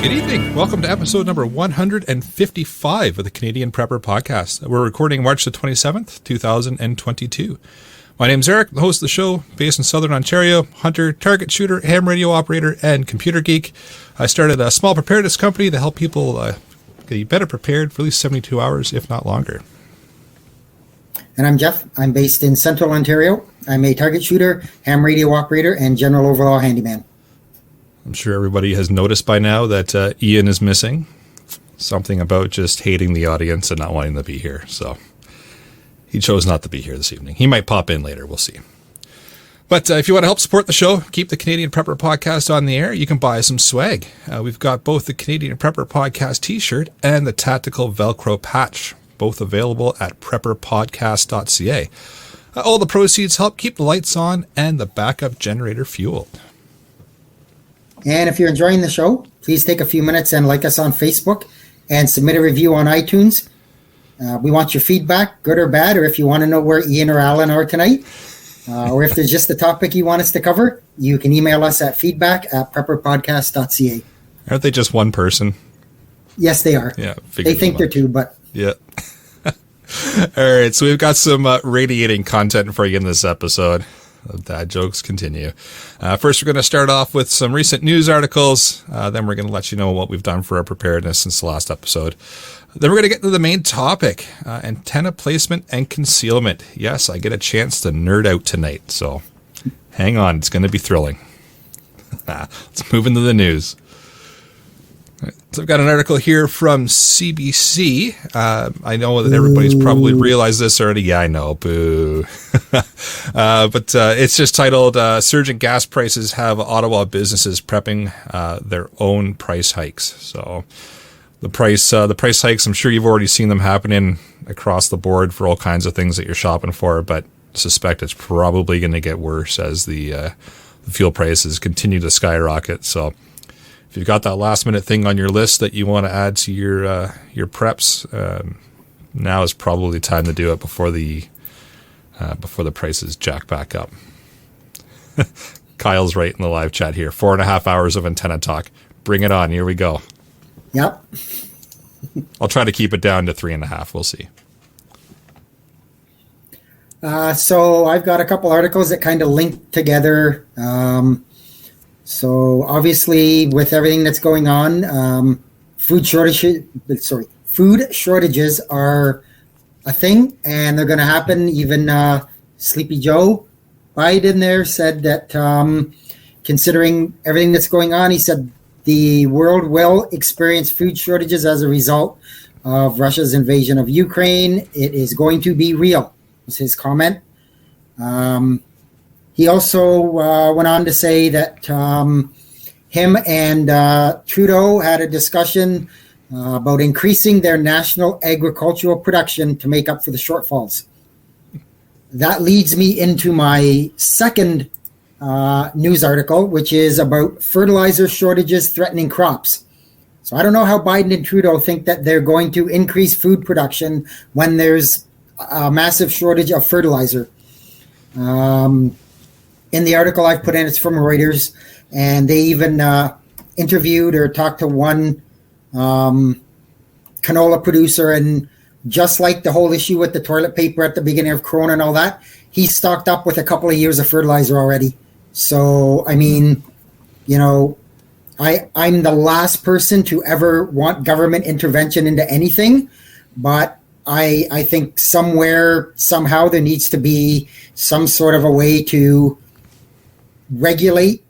Good evening. Welcome to episode number 155 of the Canadian Prepper Podcast. We're recording March the 27th, 2022. My name's Eric, the host of the show, based in Southern Ontario, hunter, target shooter, ham radio operator, and computer geek. I started a small preparedness company to help people get better prepared for at least 72 hours, if not longer. And I'm Jeff. I'm based in Central Ontario. I'm a target shooter, ham radio operator, and general overall handyman. I'm sure everybody has noticed by now that Ian is missing. Something about just hating the audience and not wanting to be here. So he chose not to be here this evening. He might pop in later. We'll see. But if you want to help support the show, keep the Canadian Prepper Podcast on the air, you can buy some swag. We've got both the Canadian Prepper Podcast t-shirt and the tactical Velcro patch, both available at prepperpodcast.ca. All the proceeds help keep the lights on and the backup generator fueled. And if you're enjoying the show, please take a few minutes and like us on Facebook and submit a review on iTunes. We want your feedback, good or bad, or if you want to know where Ian or Alan are tonight, or if there's just a topic you want us to cover, you can email us at feedback@prepperpodcast.ca. Aren't they just one person? Yes, they are. Yeah, they think they're two, but... Yeah. All right, so we've got some radiating content for you in this episode. Dad jokes continue. First, we're going to start off with some recent news articles. Then we're going to let you know what we've done for our preparedness since the last episode. Then we're going to get to the main topic, antenna placement and concealment. Yes, I get a chance to nerd out tonight, so hang on. It's going to be thrilling. Let's move into the news. So I've got an article here from CBC. I know that everybody's probably realized this already. Yeah, I know. Boo. But it's just titled, Surging Gas Prices Have Ottawa Businesses Prepping Their Own Price Hikes. So the price hikes, I'm sure you've already seen them happening across the board for all kinds of things that you're shopping for, but suspect it's probably going to get worse as the fuel prices continue to skyrocket. So if you've got that last minute thing on your list that you want to add to your preps, now is probably time to do it before the prices jack back up. Kyle's right in the live chat here. 4.5 hours of antenna talk. Bring it on. Here we go. Yep. I'll try to keep it down to 3.5. We'll see. So I've got a couple articles that kind of link together. So obviously, with everything that's going on, food shortages are a thing, and they're going to happen. Even Sleepy Joe Biden there said that, considering everything that's going on, he said the world will experience food shortages as a result of Russia's invasion of Ukraine. It is going to be real, was his comment. He also went on to say that him and Trudeau had a discussion about increasing their national agricultural production to make up for the shortfalls. That leads me into my second news article, which is about fertilizer shortages threatening crops. So I don't know how Biden and Trudeau think that they're going to increase food production when there's a massive shortage of fertilizer. In the article I've put in, it's from Reuters, and they even interviewed or talked to one canola producer, and just like the whole issue with the toilet paper at the beginning of Corona and all that, he's stocked up with a couple of years of fertilizer already. So, I mean, you know, I'm the last person to ever want government intervention into anything, but I think somewhere, somehow, there needs to be some sort of a way to regulate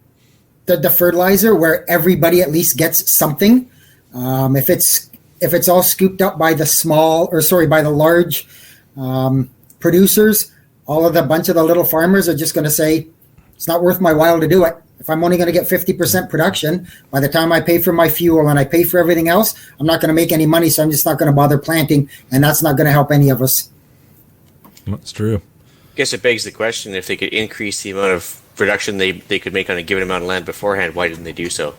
the fertilizer where everybody at least gets something. If it's all scooped up by the large producers, all of the bunch of the little farmers are just going to say, it's not worth my while to do it. If I'm only going to get 50% production, by the time I pay for my fuel and I pay for everything else, I'm not going to make any money, so I'm just not going to bother planting, and that's not going to help any of us. That's true. I guess it begs the question, if they could increase the amount of production they could make on a given amount of land beforehand, why didn't they do so?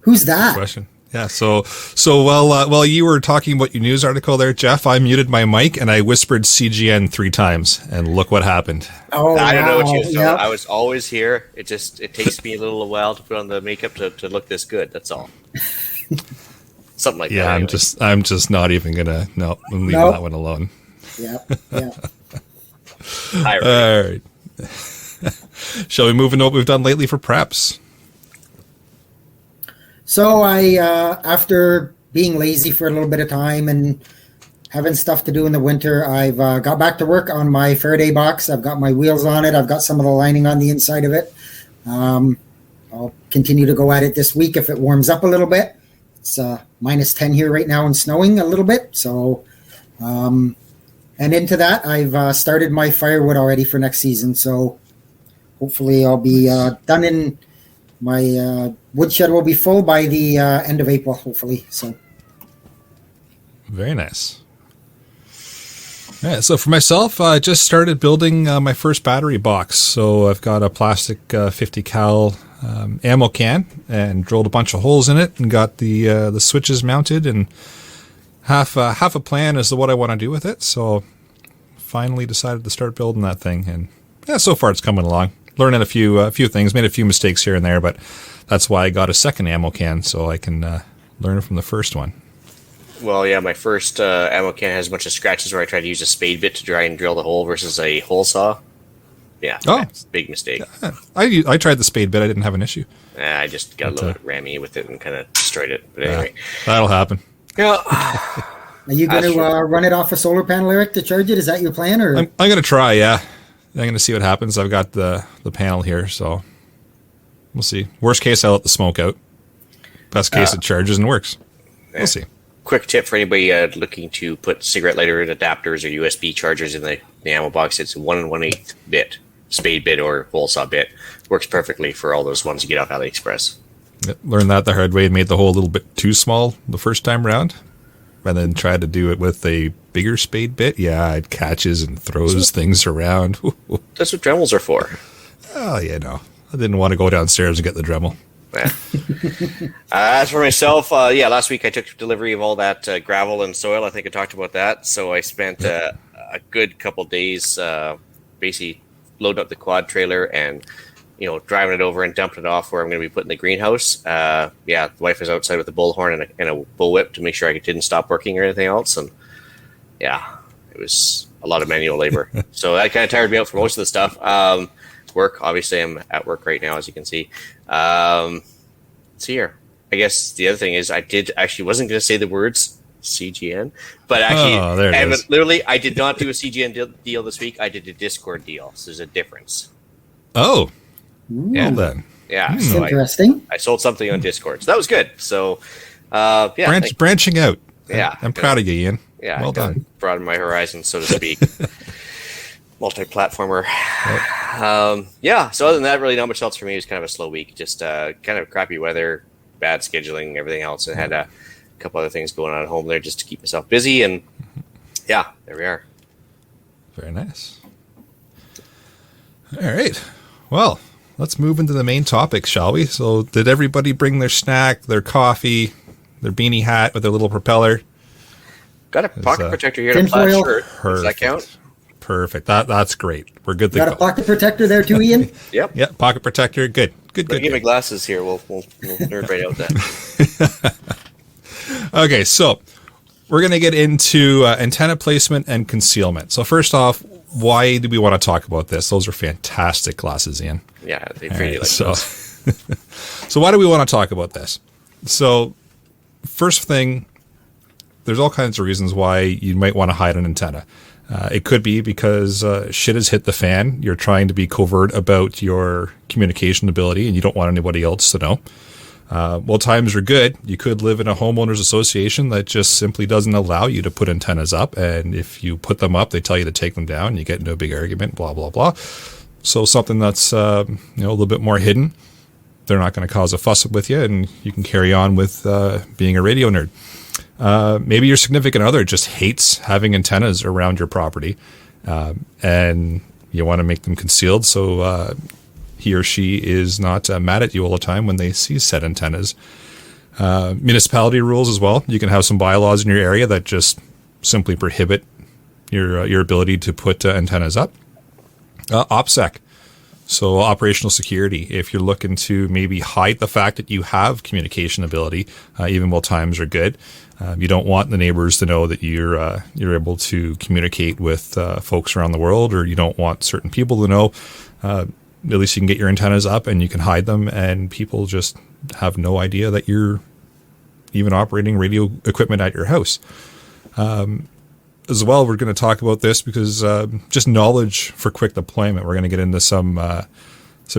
Who's that? Question. Yeah. So while you were talking about your news article there, Jeff, I muted my mic and I whispered CGN 3 times, and look what happened. Oh, I don't know what wow. you. So Yep. I was always here. It takes me a little while to put on the makeup to look this good. That's all. Something like that. Yeah, Anyway. I'm just not even gonna. No, I'm leaving Nope. that one alone. Yep. Yep. Hi, Ray. All right. Shall we move into what we've done lately for preps? So I, after being lazy for a little bit of time and having stuff to do in the winter, I've got back to work on my Faraday box. I've got my wheels on it. I've got some of the lining on the inside of it. I'll continue to go at it this week if it warms up a little bit. It's minus 10 here right now and snowing a little bit. So, and into that, I've started my firewood already for next season. So hopefully I'll be done in my woodshed will be full by the end of April, hopefully. So Very nice. Yeah, so for myself, I just started building my first battery box. So I've got a plastic 50 cal ammo can and drilled a bunch of holes in it and got the switches mounted, and half a plan as to what I want to do with it. So finally decided to start building that thing, and yeah, so far it's coming along. Learning a few things, made a few mistakes here and there, but that's why I got a second ammo can so I can learn from the first one. Well, yeah, my first ammo can has a bunch of scratches where I tried to use a spade bit to try and drill the hole versus a hole saw. Yeah, that's a big mistake. I tried the spade bit. I didn't have an issue. I just got a little bit rammy with it and kind of destroyed it. But anyway. That'll happen. Yeah. are you going to run it off a solar panel, Eric, to charge it? Is that your plan? Or I'm going to try, yeah. I'm going to see what happens. I've got the panel here, so we'll see. Worst case, I let the smoke out. Best case, it charges and works. We'll see. Quick tip for anybody looking to put cigarette lighter adapters or USB chargers in the ammo box. It's 1 1/8 bit, spade bit or hole saw bit. Works perfectly for all those ones you get off AliExpress. Learned that the hard way and made the hole a little bit too small the first time around. And then tried to do it with a bigger spade bit. Yeah, it catches and throws things around. That's what Dremels are for. Oh, yeah, no. I didn't want to go downstairs and get the Dremel. Yeah. As for myself, last week I took delivery of all that gravel and soil. I think I talked about that. So I spent a good couple days basically loading up the quad trailer and driving it over and dumping it off where I'm going to be putting the greenhouse. The wife was outside with a bullhorn and a bullwhip to make sure I didn't stop working or anything else. And yeah, it was a lot of manual labor. So that kind of tired me out for most of the stuff. Work, obviously I'm at work right now, as you can see. See here. I guess the other thing is wasn't going to say the words CGN, but actually, literally, I did not do a CGN deal this week. I did a Discord deal. So there's a difference. Oh. Yeah. Well then. Yeah. That's so interesting. I sold something on Discord. So that was good. So, branching out. Yeah. I'm proud of you, Ian. Yeah. Well done. Broaden my horizons, so to speak. Multi-platformer. So other than that, really not much else for me. It was kind of a slow week. Just kind of crappy weather, bad scheduling, everything else. And had a couple other things going on at home there just to keep myself busy. And yeah, there we are. Very nice. All right. Well, let's move into the main topic, shall we? So did everybody bring their snack, their coffee, their beanie hat with their little propeller? Got a pocket protector here and a plaid shirt. Does that count? Perfect. That's great. We're good to got go. a pocket protector there too, Ian? Yep. Yeah, pocket protector. Good. Give me glasses here. We'll nerd right out that. Okay, so we're going to get into antenna placement and concealment. So first off, why do we want to talk about this? Those are fantastic glasses, Ian. Yeah, they pretty like so, those. So why do we want to talk about this? So first thing, there's all kinds of reasons why you might want to hide an antenna. It could be because shit has hit the fan. You're trying to be covert about your communication ability and you don't want anybody else to know. Well, times are good. You could live in a homeowners association that just simply doesn't allow you to put antennas up. And if you put them up, they tell you to take them down. You get into a big argument, blah, blah, blah. So something that's a little bit more hidden, they're not going to cause a fuss with you and you can carry on with being a radio nerd. Maybe your significant other just hates having antennas around your property and you want to make them concealed so he or she is not mad at you all the time when they see said antennas. Municipality rules as well. You can have some bylaws in your area that just simply prohibit your ability to put antennas up. OPSEC, so operational security. If you're looking to maybe hide the fact that you have communication ability, even while times are good, you don't want the neighbors to know that you're able to communicate with folks around the world, or you don't want certain people to know. At least you can get your antennas up and you can hide them, and people just have no idea that you're even operating radio equipment at your house. As well, we're going to talk about this because just knowledge for quick deployment. We're going to get into some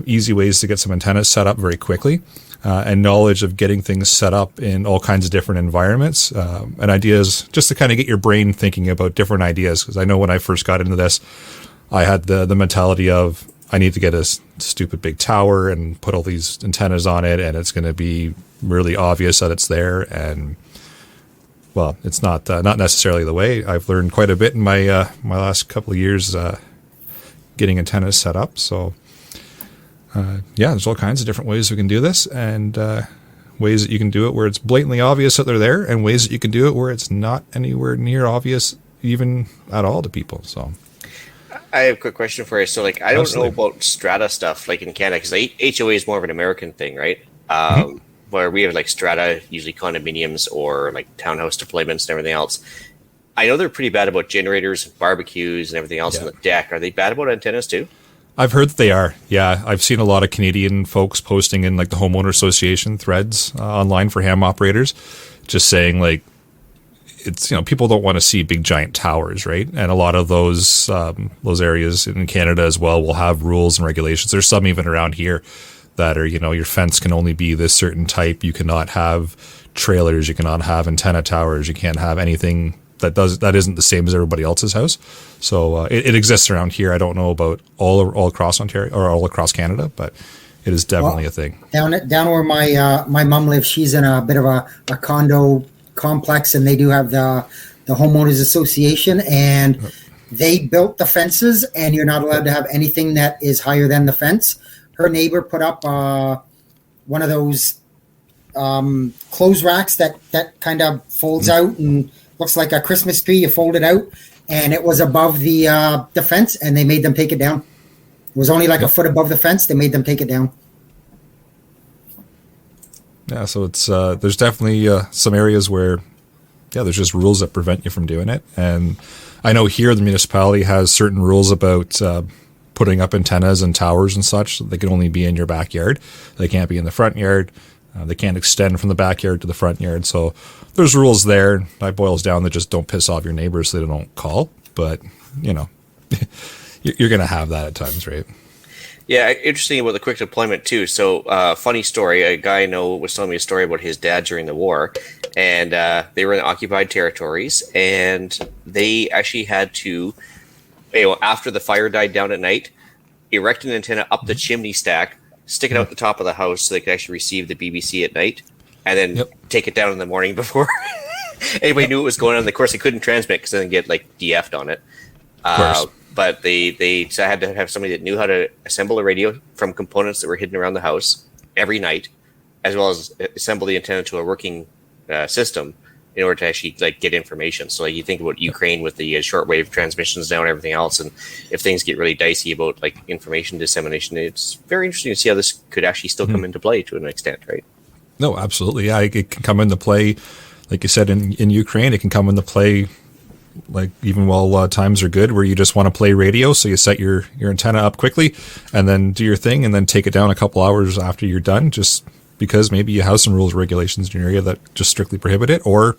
easy ways to get some antennas set up very quickly, and knowledge of getting things set up in all kinds of different environments, and ideas just to kind of get your brain thinking about different ideas. Because I know when I first got into this, I had the mentality of, I need to get a stupid big tower and put all these antennas on it, and it's going to be really obvious that it's there. And well, it's not necessarily the way. I've learned quite a bit in my my last couple of years getting antennas set up. So there's all kinds of different ways we can do this, and ways that you can do it where it's blatantly obvious that they're there, and ways that you can do it where it's not anywhere near obvious even at all to people. So I have a quick question for you. So, like, I don't know about strata stuff, like in Canada, because HOA is more of an American thing, right? Where we have like strata, usually condominiums or like townhouse deployments and everything else. I know they're pretty bad about generators, barbecues, and everything else on the deck. Are they bad about antennas too? I've heard that they are. Yeah, I've seen a lot of Canadian folks posting in like the homeowner association threads online for ham operators, just saying like, it's, you know, people don't want to see big giant towers, right? And a lot of those areas in Canada as well will have rules and regulations. There's some even around here that are, you know, your fence can only be this certain type. You cannot have trailers. You cannot have antenna towers. You can't have anything that isn't the same as everybody else's house. So it exists around here. I don't know about all across Ontario or all across Canada, but it is definitely a thing. Down where my mom lives, she's in a bit of a condo complex, and they do have the homeowners association, and they built the fences, and you're not allowed to have anything that is higher than the fence. Her neighbor put up one of those clothes racks that kind of folds out and looks like a Christmas tree. You fold it out, and it was above the fence, and they made them take it down. It was only like a foot above the fence. They made them take it down. Yeah, so it's there's definitely some areas where, there's just rules that prevent you from doing it. And I know here the municipality has certain rules about putting up antennas and towers and such. So they can only be in your backyard. They can't be in the front yard. They can't extend from the backyard to the front yard. So there's rules there. That boils down to just don't piss off your neighbors so they don't call. But, you know, you're going to have that at times, right? Yeah, interesting about the quick deployment too. So, funny story. A guy I know was telling me a story about his dad during the war, and they were in occupied territories, and they actually had to, after the fire died down at night, erect an antenna up the chimney stack, stick it out the top of the house so they could actually receive the BBC at night, and then take it down in the morning before anybody knew what was going on. Of course, they couldn't transmit because then get like DF'd on it. Of course. But they had to have somebody that knew how to assemble a radio from components that were hidden around the house every night, as well as assemble the antenna to a working system in order to actually like get information. So like you think about Ukraine with the shortwave transmissions now and everything else, and if things get really dicey about like information dissemination, it's very interesting to see how this could actually still come into play to an extent, right? No, absolutely. Yeah, it can come into play, like you said, in Ukraine. It can come into play like even while times are good, where you just want to play radio, so you set your antenna up quickly and then do your thing and then take it down a couple hours after you're done, just because maybe you have some rules or regulations in your area that just strictly prohibit it. Or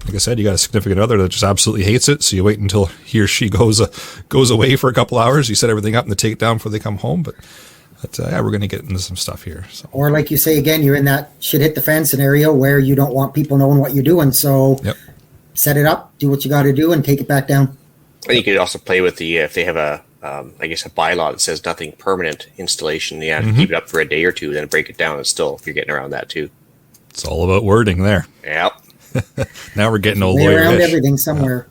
like I said, you got a significant other that just absolutely hates it, so you wait until he or she goes away for a couple hours, you set everything up and then take it down before they come home. But we're going to get into some stuff here. So. Or like you say, again, you're in that shit hit the fan scenario where you don't want people knowing what you're doing, so set it up, do what you got to do, and take it back down. And you could also play with the, if they have a bylaw that says nothing permanent installation, you have to keep it up for a day or two, then break it down, and still, if you're getting around that too. It's all about wording there. Yep. Now we're getting old lawyer around everything somewhere.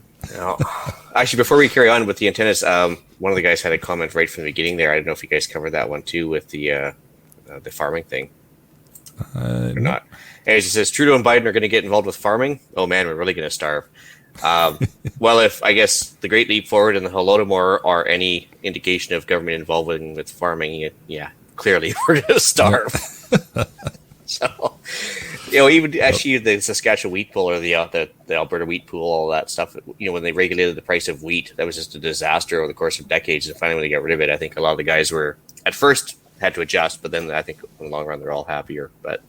Actually, before we carry on with the antennas, one of the guys had a comment right from the beginning there. I don't know if you guys covered that one too with the farming thing. They're not. Anyways, it says Trudeau and Biden are going to get involved with farming. Oh man, we're really going to starve. Well, if I guess the Great Leap Forward and the Holodomor are any indication of government involvement with farming, yeah, clearly we're going to starve. So, even actually the Saskatchewan wheat pool or the Alberta wheat pool, all that stuff, when they regulated the price of wheat, that was just a disaster over the course of decades. And finally, when they got rid of it, I think a lot of the guys were at first had to adjust, but then I think in the long run they're all happier. But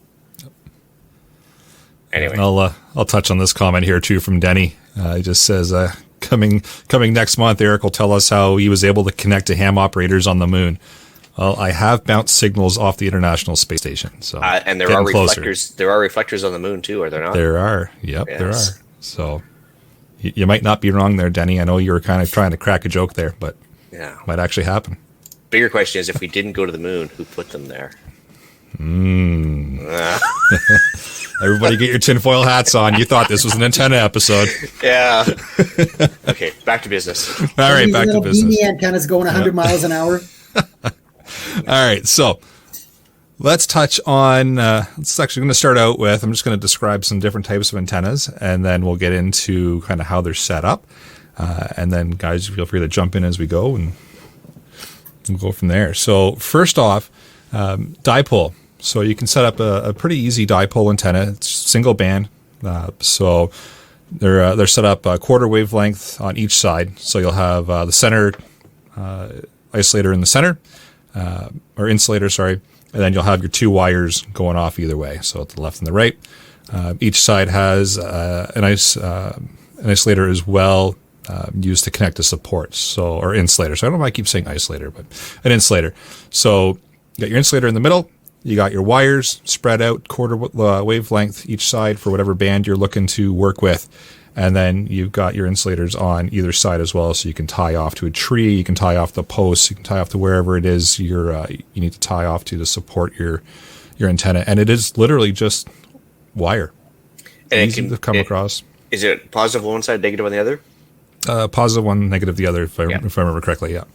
anyway, I'll touch on this comment here too from Denny. He just says, coming next month, Eric will tell us how he was able to connect to ham operators on the moon. Well, I have bounced signals off the International Space Station, so and there are reflectors. There are reflectors on the moon too, are there not? There are. Yep, yes. There are. So you might not be wrong there, Denny. I know you were kind of trying to crack a joke there, but yeah, might actually happen. Bigger question is, if we didn't go to the moon, who put them there? Everybody get your tinfoil hats on. You thought this was an antenna episode. Yeah. Okay, back to business. All right, back to business. Beanie antennas going 100 miles an hour. All right, so let's touch on, it's actually going to start out with, I'm just going to describe some different types of antennas, and then we'll get into kind of how they're set up. And then, guys, feel free to jump in as we go, and we'll go from there. So first off, dipole. So you can set up a pretty easy dipole antenna. It's single band. So they're set up a quarter wavelength on each side. So you'll have the center isolator in the center, or insulator, sorry, and then you'll have your two wires going off either way, so to the left and the right. Each side has an isolator as well, used to connect to supports, or insulator. So I don't know why I keep saying isolator, but an insulator. So you got your insulator in the middle, you got your wires spread out quarter wavelength each side for whatever band you're looking to work with. And then you've got your insulators on either side as well, so you can tie off to a tree, you can tie off the posts, you can tie off to wherever it is you need to tie off to support your antenna. And it is literally just wire. And easy to come across. Is it positive on one side, negative on the other? Positive one, negative the other, if I remember correctly, yeah.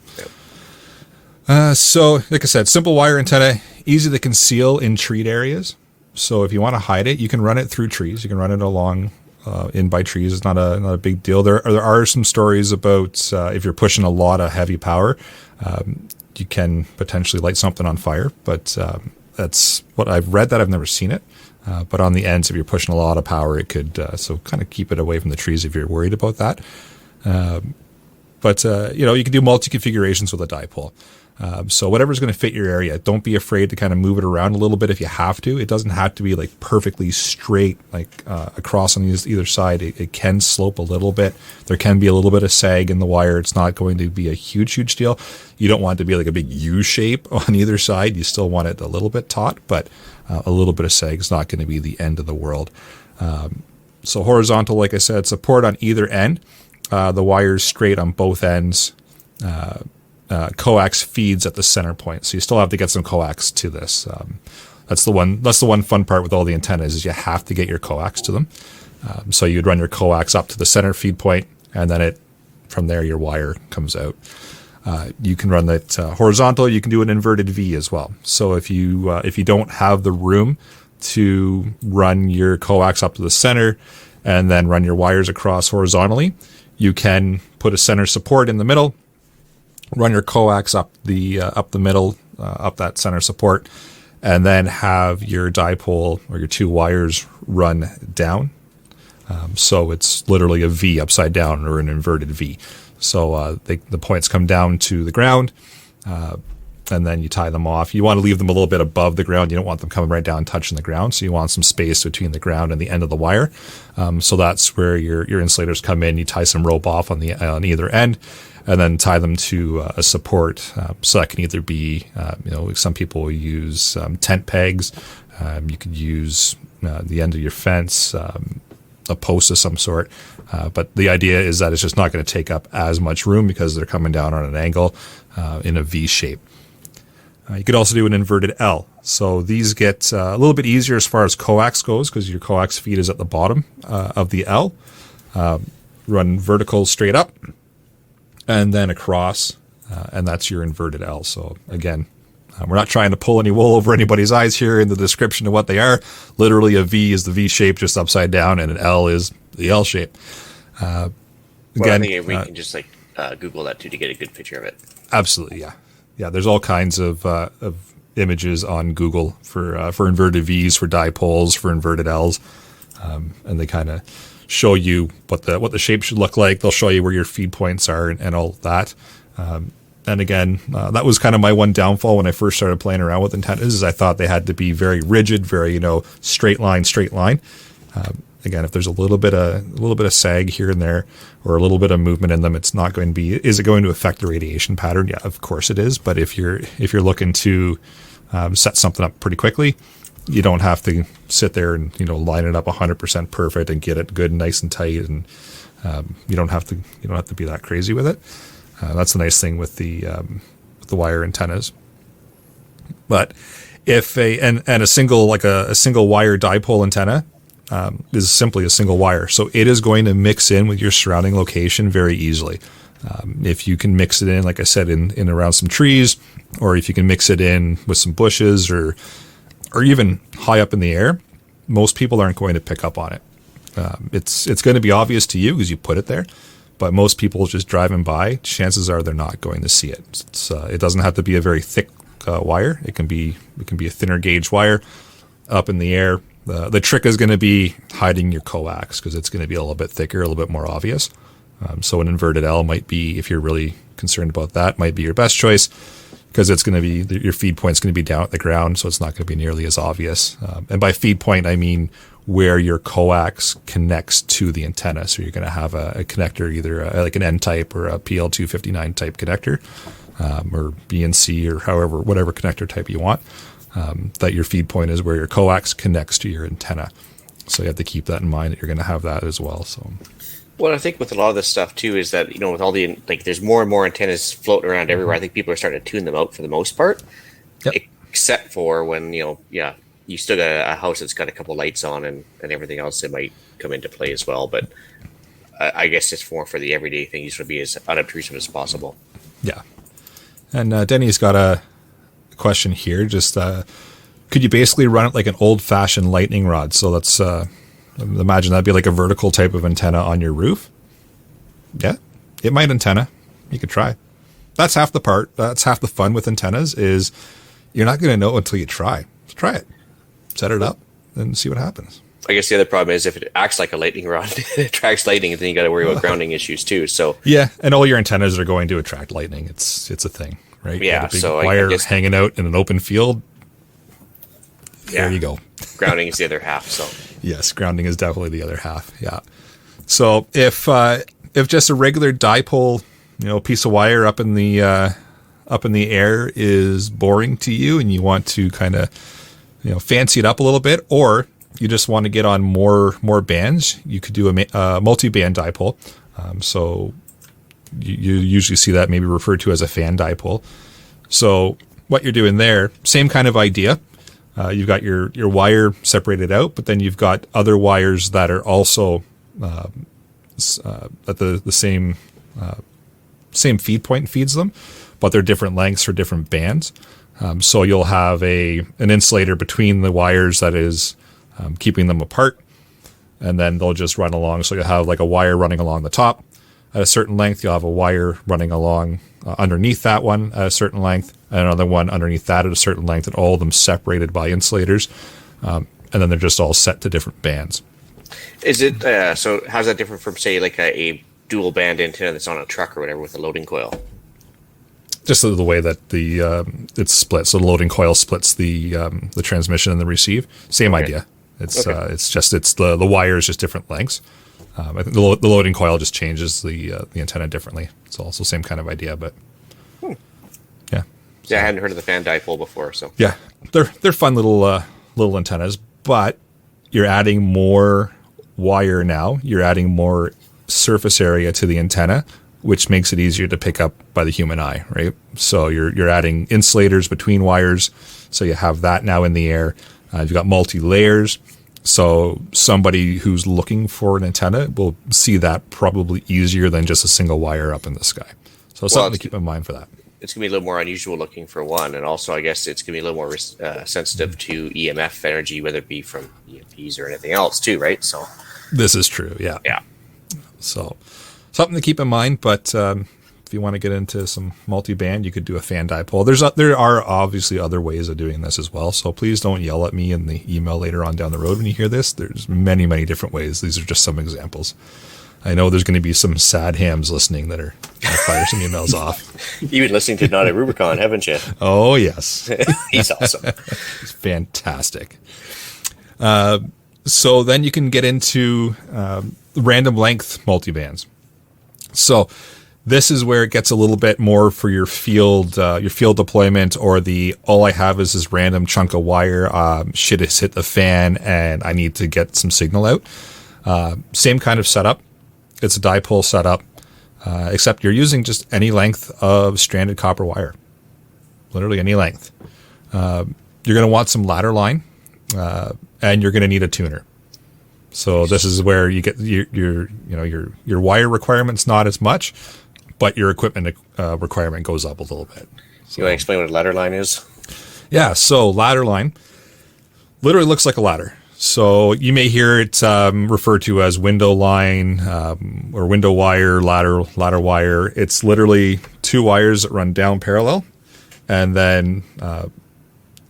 Yep. So, like I said, simple wire antenna, easy to conceal in treed areas. So if you want to hide it, you can run it through trees. You can run it along in by trees. It's not a big deal. There are some stories about if you're pushing a lot of heavy power, you can potentially light something on fire. But that's what I've read. That I've never seen it. But on the ends, if you're pushing a lot of power, it could. So kind of keep it away from the trees if you're worried about that. But you can do multi configurations with a dipole. So whatever's going to fit your area, don't be afraid to kind of move it around a little bit if you have to. It doesn't have to be like perfectly straight, like across on either side. It can slope a little bit. There can be a little bit of sag in the wire. It's not going to be a huge deal. You don't want it to be like a big U shape on either side. You still want it a little bit taut, but a little bit of sag is not going to be the end of the world. So horizontal, like I said, support on either end. The wire's straight on both ends. Coax feeds at the center point, so you still have to get some coax to this. That's the one fun part with all the antennas is you have to get your coax to them. So you'd run your coax up to the center feed point, and then from there your wire comes out. You can run that horizontal. You can do an inverted V as well. So if you don't have the room to run your coax up to the center and then run your wires across horizontally, you can put a center support in the middle. Run your coax up the middle, up that center support, and then have your dipole or your two wires run down. So it's literally a V upside down or an inverted V. So the points come down to the ground, and then you tie them off. You want to leave them a little bit above the ground. You don't want them coming right down touching the ground. So you want some space between the ground and the end of the wire. So that's where your insulators come in. You tie some rope off on either end, and then tie them to a support. So that can either be, some people will use tent pegs. You could use the end of your fence, a post of some sort. But the idea is that it's just not going to take up as much room because they're coming down on an angle in a V shape. You could also do an inverted L. So these get a little bit easier as far as coax goes because your coax feed is at the bottom of the L. Run vertical straight up and then across, and that's your inverted L. So again, We're not trying to pull any wool over anybody's eyes here in the description of what they are. Literally, a V is the V shape just upside down, and an L is the L shape. Again, I think we can just Google that too to get a good picture of it. Absolutely, yeah. Yeah, there's all kinds of images on Google for inverted V's, for dipoles, for inverted L's, and they kind of show you what the shape should look like. They'll show you where your feed points are and all that. And again, that was kind of my one downfall when I first started playing around with antennas, is I thought they had to be very rigid, very straight line. Again, if there's a little bit of sag here and there, or a little bit of movement in them, it's not going to be. Is it going to affect the radiation pattern? Yeah, of course it is. But if you're looking to set something up pretty quickly, you don't have to sit there and line it up 100% perfect and get it good, and nice and tight, and you don't have to be that crazy with it. That's the nice thing with the wire antennas. But if a single wire dipole antenna is simply a single wire, so it is going to mix in with your surrounding location very easily. If you can mix it in, like I said, in around some trees, or if you can mix it in with some bushes, or even high up in the air, most people aren't going to pick up on it. It's going to be obvious to you because you put it there, but most people just driving by, chances are they're not going to see it. It doesn't have to be a very thick wire. It can be a thinner gauge wire up in the air. The trick is going to be hiding your coax, because it's going to be a little bit thicker, a little bit more obvious. So an inverted L might be, if you're really concerned about that, might be your best choice, because it's going to be, your feed point's going to be down at the ground, so it's not going to be nearly as obvious. And by feed point, I mean where your coax connects to the antenna. So you're going to have a connector, either like an N-type or a PL259 type connector, or BNC, or whatever connector type you want. That your feed point is where your coax connects to your antenna. So you have to keep that in mind, that you're going to have that as well. So, well, I think with a lot of this stuff too is that with all the there's more and more antennas floating around everywhere. I think people are starting to tune them out for the most part, except for when you still got a house that's got a couple lights on and everything else that might come into play as well. But I guess it's more for the everyday thing. You should be as unobtrusive as possible. Yeah, and Denny's got a question here. Just could you basically run it like an old-fashioned lightning rod? So let's imagine that'd be like a vertical type of antenna on your roof. Yeah, it might antenna. You could try. That's half the part. That's half the fun with antennas, is you're not going to know until you try. Just try it. Set it up and see what happens. I guess the other problem is if it acts like a lightning rod, it attracts lightning, and then you got to worry about grounding issues too. So yeah, and all your antennas are going to attract lightning. It's a thing, right? Yeah. A big so wire hanging out in an open field. Yeah. There you go. Grounding is the other half. So yes, grounding is definitely the other half. Yeah. So if just a regular dipole, piece of wire up in the air is boring to you, and you want to kind of fancy it up a little bit, or you just want to get on more bands, you could do a multi-band dipole. So you usually see that maybe referred to as a fan dipole. So what you're doing there, same kind of idea. You've got your wire separated out, but then you've got other wires that are also at the same feed point feeds them, but they're different lengths for different bands. So you'll have an insulator between the wires that is keeping them apart, and then they'll just run along. So you'll have like a wire running along the top at a certain length. You'll have a wire running along underneath that one at a certain length, and another one underneath that at a certain length, and all of them separated by insulators. And then they're just all set to different bands. Is it so? How's that different from, say, like a dual band antenna that's on a truck or whatever with a loading coil? Just the way that it's split. So the loading coil splits the transmission and the receive. Same idea. It's the wire is just different lengths. I think the loading coil just changes the antenna differently. It's also same kind of idea, but yeah. So. Yeah, I hadn't heard of the fan dipole before. So yeah, they're fun little antennas, but you're adding more wire now. You're adding more surface area to the antenna, which makes it easier to pick up by the human eye, right? So you're adding insulators between wires, so you have that now in the air. You've got multi-layers, so somebody who's looking for an antenna will see that probably easier than just a single wire up in the sky. So something to keep in mind for that. it's going to be a little more unusual looking for one, and also I guess it's going to be a little more sensitive to EMF energy, whether it be from EMPs or anything else too, right? So this is true, yeah. Yeah. So something to keep in mind, but if you want to get into some multi-band, you could do a fan dipole. There are obviously other ways of doing this as well, so please don't yell at me in the email later on down the road when you hear this. There's many, many different ways. These are just some examples. I know there's going to be some sad hams listening that are going to fire some emails off. You've been listening to Not a Rubicon, haven't you? Oh, yes. He's awesome. It's fantastic. So then you can get into random length multibands. So this is where it gets a little bit more for your field deployment, or all I have is this random chunk of wire. Shit has hit the fan and I need to get some signal out. Same kind of setup. It's a dipole setup, except you're using just any length of stranded copper wire. Literally any length. You're going to want some ladder line, and you're going to need a tuner. So this is where you get your wire requirement's not as much, but your equipment requirement goes up a little bit. So, you want to explain what a ladder line is? Yeah, so ladder line literally looks like a ladder. So you may hear it referred to as window line or window wire, ladder wire. It's literally two wires that run down parallel, and then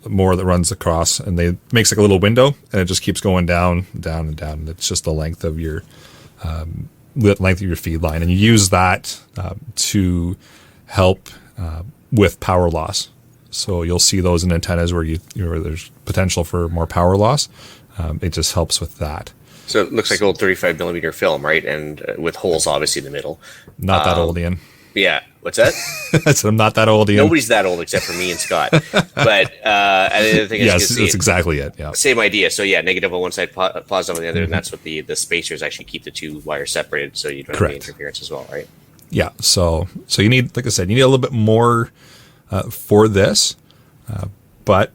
more that runs across, and they makes like a little window, and it just keeps going down, down, and down. It's just the length of your feed line, and you use that to help with power loss. So you'll see those in antennas where there's potential for more power loss. It just helps with that. So it looks like old 35 millimeter film, right? And with holes obviously in the middle. Not that old, Ian. Yeah. What's that? I said I'm not that old, Ian. Nobody's that old except for me and Scott. But and the other thing yes, that's exactly it. Yeah. Same idea. So yeah, negative on one side, positive on the other, and that's what the spacers actually keep the two wires separated, so you don't have any interference as well, right? Yeah. So you need, like I said, you need a little bit more for this, but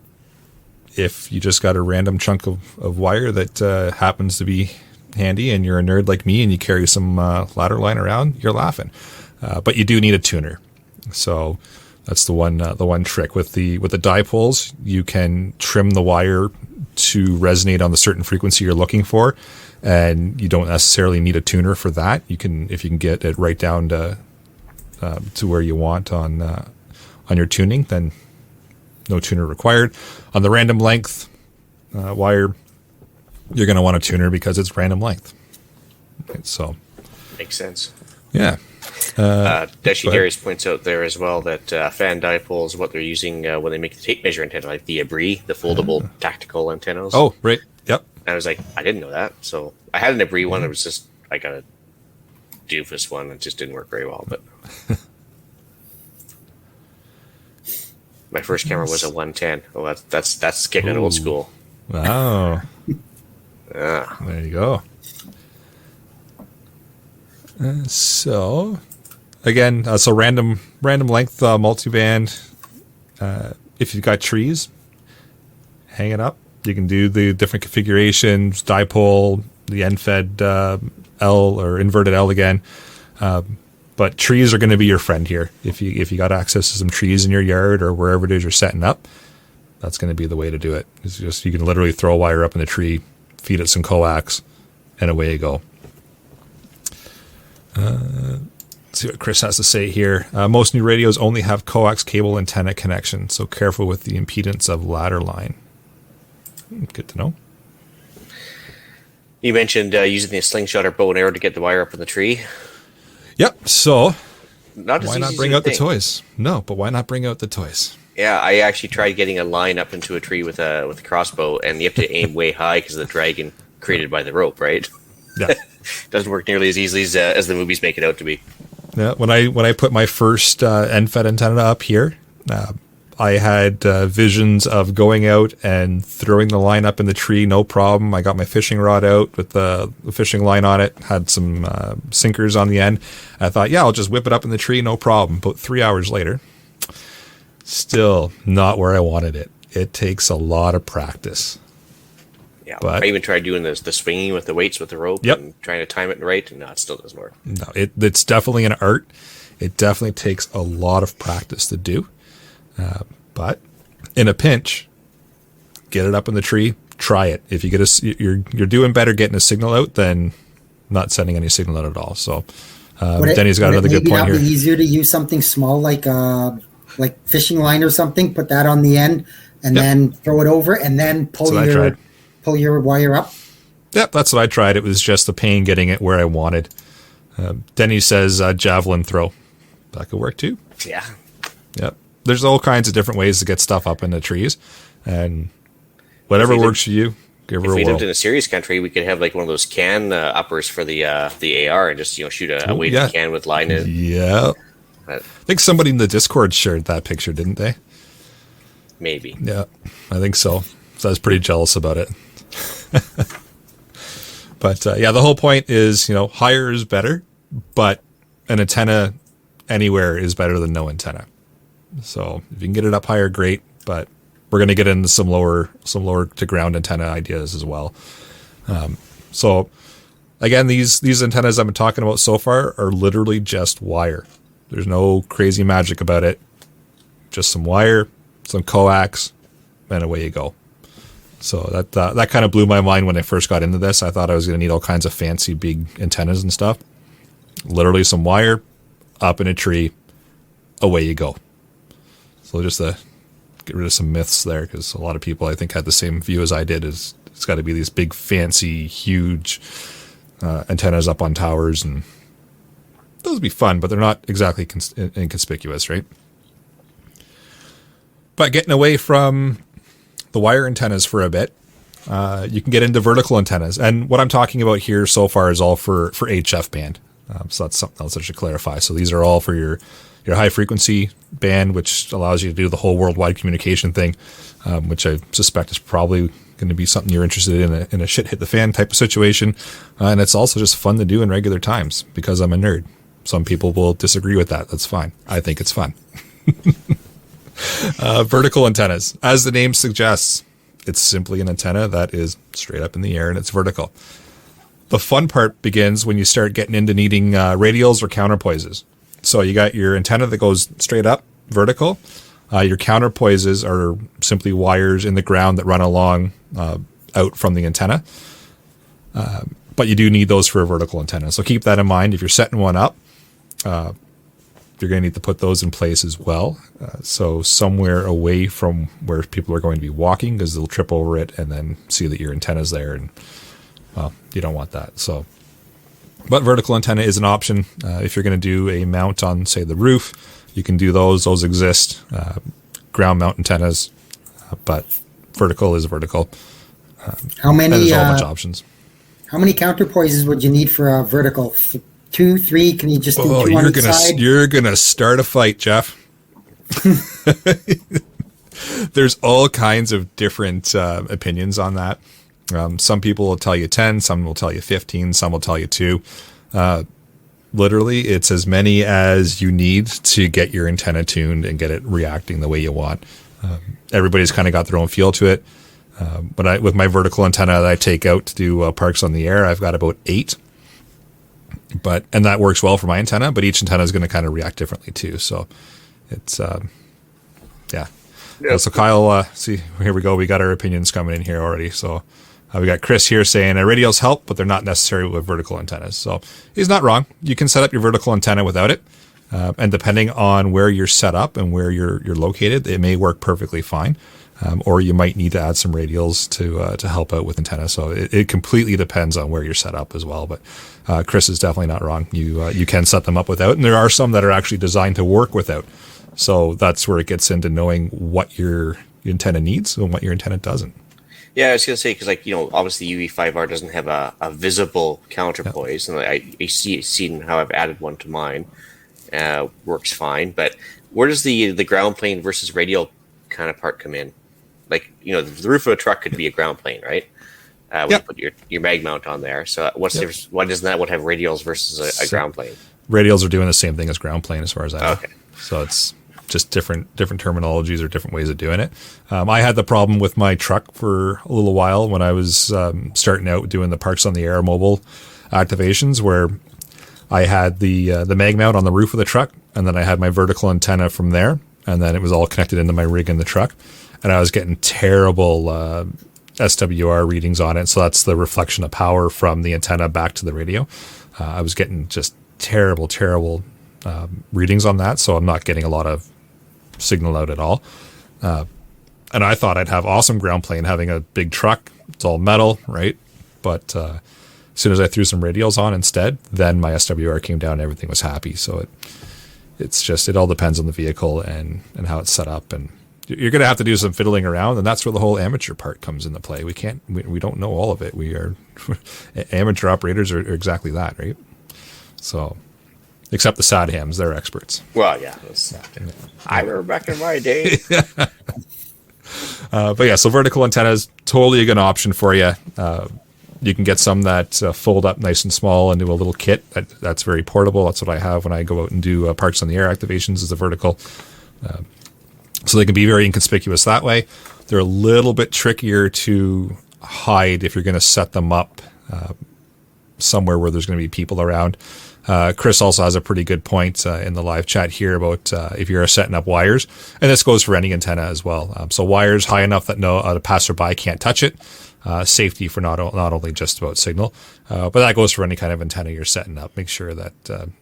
if you just got a random chunk of wire that happens to be handy, and you're a nerd like me and you carry some ladder line around, you're laughing. But you do need a tuner. So that's the one trick with the dipoles. You can trim the wire to resonate on the certain frequency you're looking for, and you don't necessarily need a tuner for that. If you can get it right down to where you want on your tuning, then no tuner required. On the random length wire, you're going to want a tuner because it's random length. Right, so makes sense. Yeah. Deshi Darius points out there as well that fan dipoles, what they're using when they make the tape measure antenna, like the Abri, the foldable tactical antennas. Oh, right. Yep. And I was like, I didn't know that. So I had an Abri one. It was just, I got a doofus one. It just didn't work very well. But my first camera was a 110. Oh, that's getting it old school. Wow. Yeah. There you go. So again, random length multiband. If you've got trees, hang it up. You can do the different configurations, dipole, the end-fed L or inverted L again. But trees are going to be your friend here. If you got access to some trees in your yard or wherever it is you're setting up, that's going to be the way to do it. It's just, you can literally throw a wire up in the tree, feed it some coax, and away you go. Let's see what Chris has to say here. Most new radios only have coax cable antenna connection, so careful with the impedance of ladder line. Good to know. You mentioned using the slingshot or bow and arrow to get the wire up in the tree. Yep. So why not bring out the toys? No, but why not bring out the toys? Yeah, I actually tried getting a line up into a tree with a crossbow, and you have to aim way high because of the dragging created by the rope, right? Yeah. Doesn't work nearly as easily as the movies make it out to be. Yeah. When I put my first end-fed antenna up here, I had visions of going out and throwing the line up in the tree, no problem. I got my fishing rod out with the fishing line on it, had some sinkers on the end. I thought, yeah, I'll just whip it up in the tree, no problem. But 3 hours later, still not where I wanted it. It takes a lot of practice. Yeah, but I even tried doing the swinging with the weights with the rope and trying to time it right, and no, it still doesn't work. No, it's definitely an art. It definitely takes a lot of practice to do. But in a pinch, get it up in the tree, try it. If you get you're doing better getting a signal out than not sending any signal out at all. So Denny's got another good point here. Maybe easier to use something small like fishing line or something, put that on the end and then throw it over and then pull your wire up. Yep, that's what I tried. It was just the pain getting it where I wanted. Denny says javelin throw. That could work too. Yeah. Yep. There's all kinds of different ways to get stuff up in the trees, and whatever works for you, give her a whirl. If we lived in a serious country, we could have like one of those can uppers for the AR and just shoot a weighted can with line in. Yeah. I think somebody in the Discord shared that picture, didn't they? Maybe. Yeah, I think so. So I was pretty jealous about it. But the whole point is, higher is better, but an antenna anywhere is better than no antenna. So if you can get it up higher, great. But we're going to get into some lower to ground antenna ideas as well. So again, these antennas I've been talking about so far are literally just wire. There's no crazy magic about it. Just some wire, some coax, and away you go. So that kind of blew my mind when I first got into this. I thought I was going to need all kinds of fancy big antennas and stuff. Literally some wire, up in a tree, away you go. So just to get rid of some myths there, because a lot of people I think had the same view as I did. Is it's got to be these big, fancy, huge antennas up on towers, and those would be fun, but they're not exactly inconspicuous, right? But getting away from the wire antennas for a bit, you can get into vertical antennas. And what I'm talking about here so far is all for HF band. So that's something else I should clarify. So these are all for your high frequency band, which allows you to do the whole worldwide communication thing, which I suspect is probably going to be something you're interested in a shit hit the fan type of situation. And it's also just fun to do in regular times because I'm a nerd. Some people will disagree with that. That's fine. I think it's fun. Vertical antennas. As the name suggests, it's simply an antenna that is straight up in the air and it's vertical. The fun part begins when you start getting into needing radials or counterpoises. So you got your antenna that goes straight up, vertical. Your counterpoises are simply wires in the ground that run along out from the antenna. But you do need those for a vertical antenna. So keep that in mind. If you're setting one up, you're going to need to put those in place as well. So somewhere away from where people are going to be walking, because they'll trip over it and then see that your antenna's there, and you don't want that. So, but vertical antenna is an option. If you're going to do a mount on, say, the roof, you can do those. Those exist. Ground mount antennas, but vertical is vertical. How many? There's a whole bunch of options. How many counterpoises would you need for a vertical? 2, 3? Can you just do 2 on each side? You're gonna start a fight, Jeff. There's all kinds of different opinions on that. Some people will tell you 10, some will tell you 15, some will tell you 2. Literally, it's as many as you need to get your antenna tuned and get it reacting the way you want. Everybody's kind of got their own feel to it. But with my vertical antenna that I take out to do parks on the air, I've got about 8. And that works well for my antenna, but each antenna is going to kind of react differently too. So it's, yeah. So Kyle, see, here we go. We got our opinions coming in here already. So we got Chris here saying radials help, but they're not necessary with vertical antennas. So he's not wrong. You can set up your vertical antenna without it. And depending on where you're set up and where you're located, it may work perfectly fine. Or you might need to add some radials to help out with antenna. So it completely depends on where you're set up as well. But Chris is definitely not wrong. You can set them up without, and there are some that are actually designed to work without. So that's where it gets into knowing what your antenna needs and what your antenna doesn't. Yeah, I was going to say, because obviously UV5R doesn't have a visible counterpoise, and I seen how I've added one to mine. Works fine, but where does the ground plane versus radial kind of part come in? The roof of a truck could be a ground plane, right? When you put your mag mount on there. So what's the difference? Why doesn't that one have radials versus a ground plane? Radials are doing the same thing as ground plane as far as I know. Okay. So it's just different terminologies or different ways of doing it. I had the problem with my truck for a little while when I was starting out doing the Parks on the Air mobile activations, where I had the mag mount on the roof of the truck, and then I had my vertical antenna from there, and then it was all connected into my rig in the truck, and I was getting terrible SWR readings on it. So that's the reflection of power from the antenna back to the radio. I was getting just terrible readings on that, so I'm not getting a lot of signal out at all. And I thought I'd have awesome ground plane having a big truck. It's all metal, right? But as soon as I threw some radials on instead, then my SWR came down and everything was happy. So it all depends on the vehicle and how it's set up. And you're going to have to do some fiddling around, and that's where the whole amateur part comes into play. We don't know all of it. We are amateur operators are exactly that, right? So, except the sad hams, they're experts. Well, yeah. I remember back in my day. But yeah, so vertical antennas, totally a good option for you. You can get some that fold up nice and small into a little kit. That's very portable. That's what I have when I go out and do parks on the air activations, is the vertical. So they can be very inconspicuous that way. They're a little bit trickier to hide if you're going to set them up somewhere where there's going to be people around. Chris also has a pretty good point in the live chat here about if you're setting up wires, and this goes for any antenna as well. So wires high enough that a passerby can't touch it. Safety for not only just about signal, but that goes for any kind of antenna you're setting up. Make sure that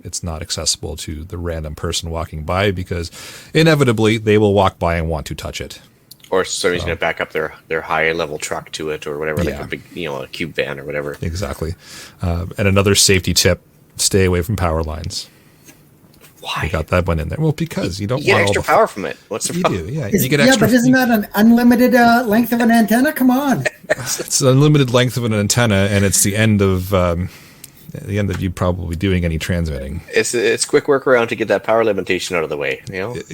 it's not accessible to the random person walking by, because inevitably they will walk by and want to touch it. Or somebody's going to back up their high level truck to it or whatever, like a big, a cube van or whatever. Exactly. And another safety tip: stay away from power lines. Why? I got that one in there. Well, because you don't get want extra power from it. What's the problem? You do, yeah. You get extra. Yeah, but isn't that an unlimited length of an antenna? Come on. It's the unlimited length of an antenna, and it's the end of you probably doing any transmitting. It's quick workaround to get that power limitation out of the way.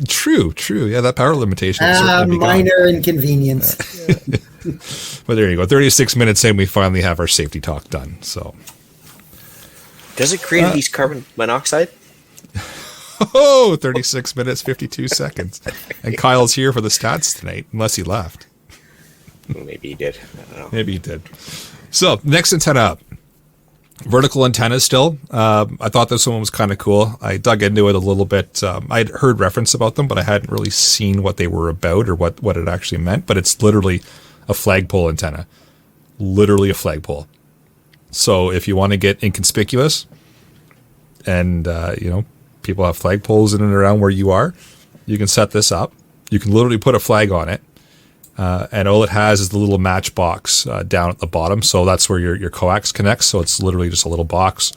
True. Yeah, that power limitation. Minor inconvenience. But there you go. 36 minutes in, we finally have our safety talk done. So, does it create these carbon monoxide? 36 minutes, 52 seconds. And Kyle's here for the stats tonight, unless he left. Maybe he did. I don't know. Maybe he did. So, next antenna up. Vertical antennas still. I thought this one was kind of cool. I dug into it a little bit. I'd heard reference about them, but I hadn't really seen what they were about or what it actually meant. But it's literally a flagpole antenna. Literally a flagpole. So, if you want to get inconspicuous and, people have flagpoles in and around where you are, you can set this up. You can literally put a flag on it. And all it has is the little match box down at the bottom. So that's where your coax connects. So it's literally just a little box.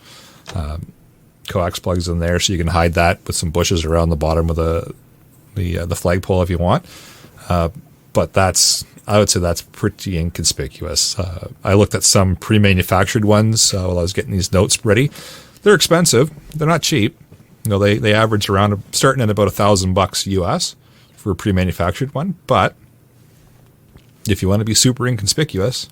Coax plugs in there, so you can hide that with some bushes around the bottom of the flagpole if you want. But I would say that's pretty inconspicuous. I looked at some pre-manufactured ones while I was getting these notes ready. They're expensive. They're not cheap. They average around starting at about $1,000 US for a pre-manufactured one. But if you want to be super inconspicuous,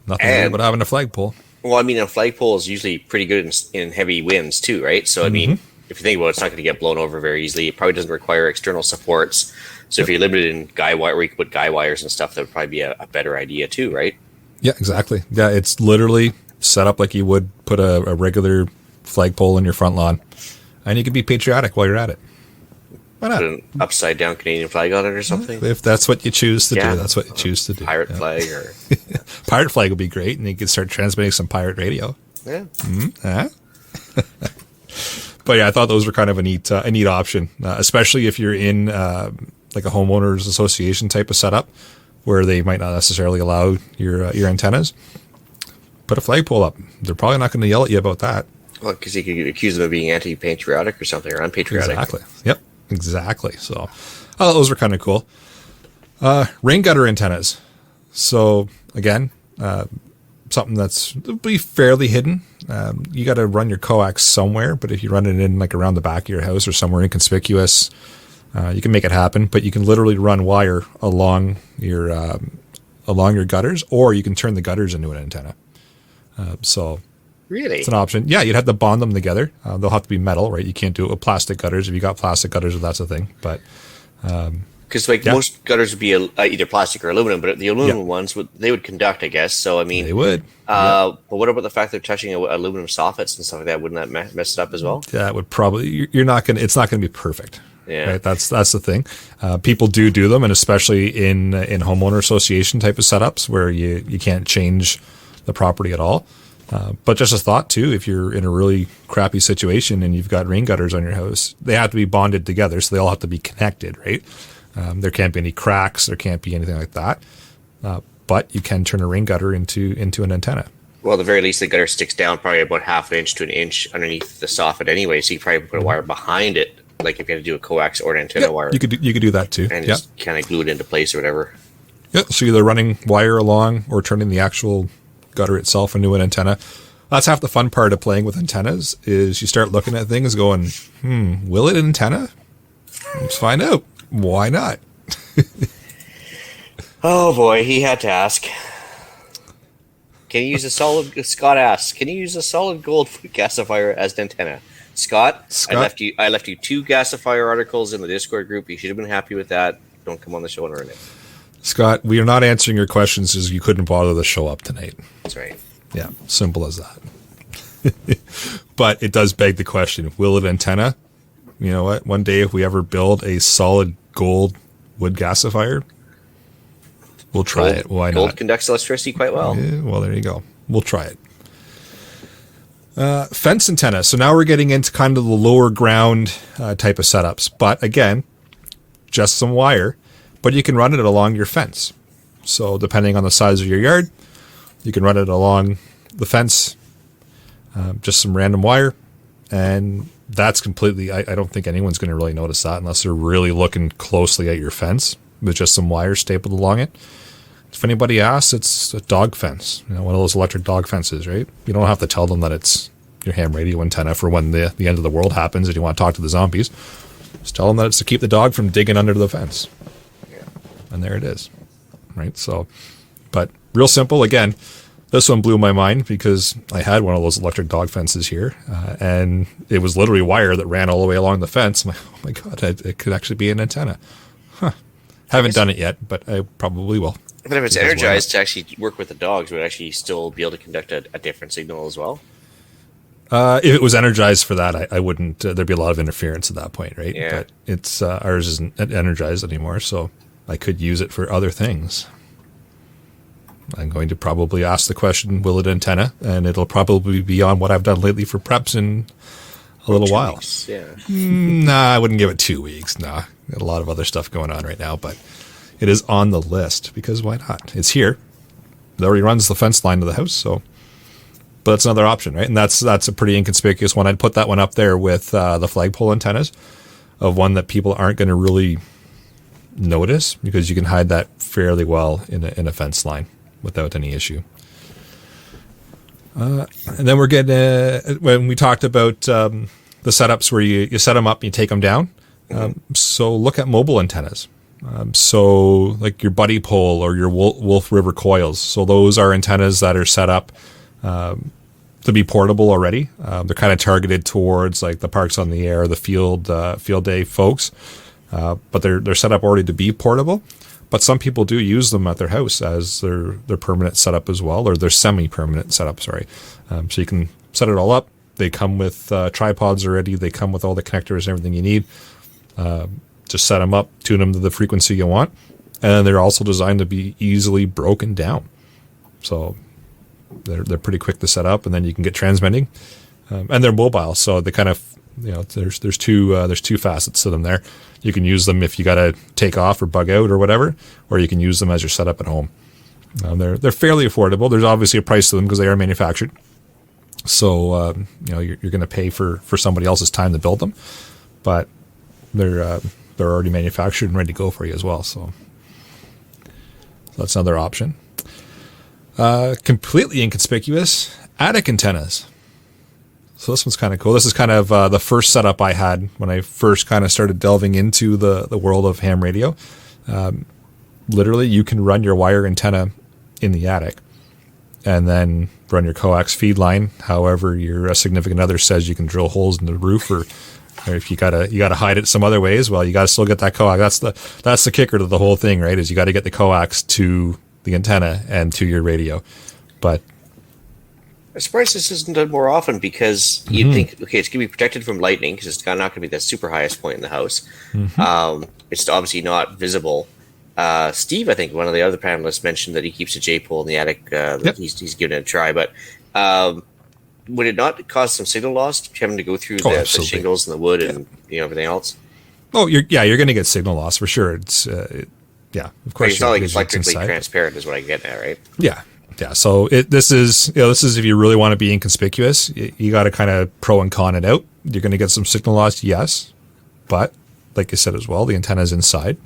nothing better but having a flagpole. Well, I mean, a flagpole is usually pretty good in heavy winds too, right? So, I mean, if you think about it, it's not going to get blown over very easily. It probably doesn't require external supports. So if you're limited in guy wire, where you can put guy wires and stuff, that would probably be a better idea too, right? Yeah, exactly. Yeah, it's literally set up like you would put a regular flagpole in your front lawn. And you can be patriotic while you're at it. Why not? Put an upside down Canadian flag on it or something. If that's what you choose to do, that's what you choose to do. Pirate flag or pirate flag would be great, and you could start transmitting some pirate radio. Yeah. But yeah, I thought those were kind of a neat option, especially if you're in like a homeowners association type of setup where they might not necessarily allow your antennas. Put a flagpole up. They're probably not going to yell at you about that. Well, because you could accuse them of being anti-patriotic or something, or unpatriotic. Exactly. Yep. Exactly. So, those were kind of cool. Rain gutter antennas. So, again, something that's be fairly hidden. You got to run your coax somewhere, but if you run it in like around the back of your house or somewhere inconspicuous, you can make it happen. But you can literally run wire along your gutters, or you can turn the gutters into an antenna. Really? It's an option. Yeah, you'd have to bond them together. They'll have to be metal, right? You can't do it with plastic gutters. If you got plastic gutters, that's a thing. But Because most gutters would be either plastic or aluminum, but the aluminum ones they would conduct, I guess. So I mean, they would. But what about the fact they're touching aluminum soffits and stuff like that? Wouldn't that mess it up as well? Yeah, it would probably. You're not gonna. It's not gonna be perfect. Yeah, right? That's the thing. People do them, and especially in homeowner association type of setups where you can't change the property at all. But just a thought too, if you're in a really crappy situation and you've got rain gutters on your house, they have to be bonded together, so they all have to be connected, right? There can't be any cracks. There can't be anything like that. But you can turn a rain gutter into an antenna. Well, at the very least, the gutter sticks down probably about half an inch to an inch underneath the soffit anyway, so you probably put a wire behind it, like if you had to do a coax or an antenna wire. You could do that too. And just kind of glue it into place or whatever. Yeah, so either running wire along or turning the actual gutter itself into an antenna. That's half the fun part of playing with antennas is you start looking at things going, will it antenna? Let's find out. Why not? Oh boy, he had to ask. Can you use Scott asks, can you use a solid gold gasifier as an antenna? Scott, I left you 2 gasifier articles in the Discord group. You should have been happy with that. Don't come on the show and ruin it. Scott, we are not answering your questions because you couldn't bother to show up tonight. That's right. Yeah, simple as that. But it does beg the question, will it antenna? You know what? One day if we ever build a solid gold wood gasifier, we'll try it. Why not? Gold conducts electricity quite well. Yeah, well, there you go. We'll try it. Fence antenna. So now we're getting into kind of the lower ground type of setups. But again, just some wire. But you can run it along your fence. So depending on the size of your yard, you can run it along the fence, just some random wire. And that's completely, I don't think anyone's going to really notice that unless they're really looking closely at your fence with just some wire stapled along it. If anybody asks, it's a dog fence, one of those electric dog fences, right? You don't have to tell them that it's your ham radio antenna for when the end of the world happens and you want to talk to the zombies. Just tell them that it's to keep the dog from digging under the fence. Yeah. And there it is, right? So, but real simple. Again, this one blew my mind because I had one of those electric dog fences here, and it was literally wire that ran all the way along the fence. I'm like, oh my God, it could actually be an antenna. Huh. Haven't done it yet, but I probably will. But if it's energized to actually work with the dogs, would it actually still be able to conduct a different signal as well? If it was energized for that, I wouldn't. There'd be a lot of interference at that point, right? Yeah. But it's ours isn't energized anymore, so I could use it for other things. I'm going to probably ask the question, will it antenna? And it'll probably be on what I've done lately for preps in a little while. Weeks, yeah. Nah, I wouldn't give it 2 weeks. Nah, got a lot of other stuff going on right now, but it is on the list because why not? It's here. It already runs the fence line to the house, so. But it's another option, right? And that's a pretty inconspicuous one. I'd put that one up there with the flagpole antennas of one that people aren't going to really notice because you can hide that fairly well in a fence line without any issue. And then we're getting, when we talked about the setups where you set them up and you take them down. So look at mobile antennas. So like your Buddy Pole or your Wolf River coils. So those are antennas that are set up to be portable already. They're kind of targeted towards like the Parks on the Air, the field day folks. But they're set up already to be portable. But some people do use them at their house as their permanent setup as well, or their semi-permanent setup, sorry. So you can set it all up. They come with tripods already. They come with all the connectors and everything you need. Just set them up, tune them to the frequency you want. And they're also designed to be easily broken down. So they're pretty quick to set up, and then you can get transmitting. And they're mobile, so they kind of, there's two facets to them there. You can use them if you got to take off or bug out or whatever, or you can use them as your setup at home. They're fairly affordable. There's obviously a price to them because they are manufactured. So you're going to pay for somebody else's time to build them, but they're already manufactured and ready to go for you as well. So that's another option. Completely inconspicuous attic antennas. So this one's kind of cool. This is kind of the first setup I had when I first kind of started delving into the world of ham radio. Literally, you can run your wire antenna in the attic and then run your coax feed line. However, your significant other says you can drill holes in the roof or Or if you gotta hide it some other ways, well, you gotta still get that coax. That's the kicker to the whole thing, right? Is you got to get the coax to the antenna and to your radio. But I'm surprised this isn't done more often, because you'd think, okay, it's going to be protected from lightning because it's not going to be the super highest point in the house. It's obviously not visible. Steve, I think one of the other panelists, mentioned that he keeps a J-pole in the attic. He's given it a try, but would it not cause some signal loss having to go through the shingles and the wood and everything else? Oh, you're going to get signal loss for sure. It's of course. It's not like it's electrically transparent, is what I get at, right? Yeah. Yeah, so this is if you really want to be inconspicuous, you got to kind of pro and con it out. You're going to get some signal loss, yes, but like you said as well, the antenna is inside,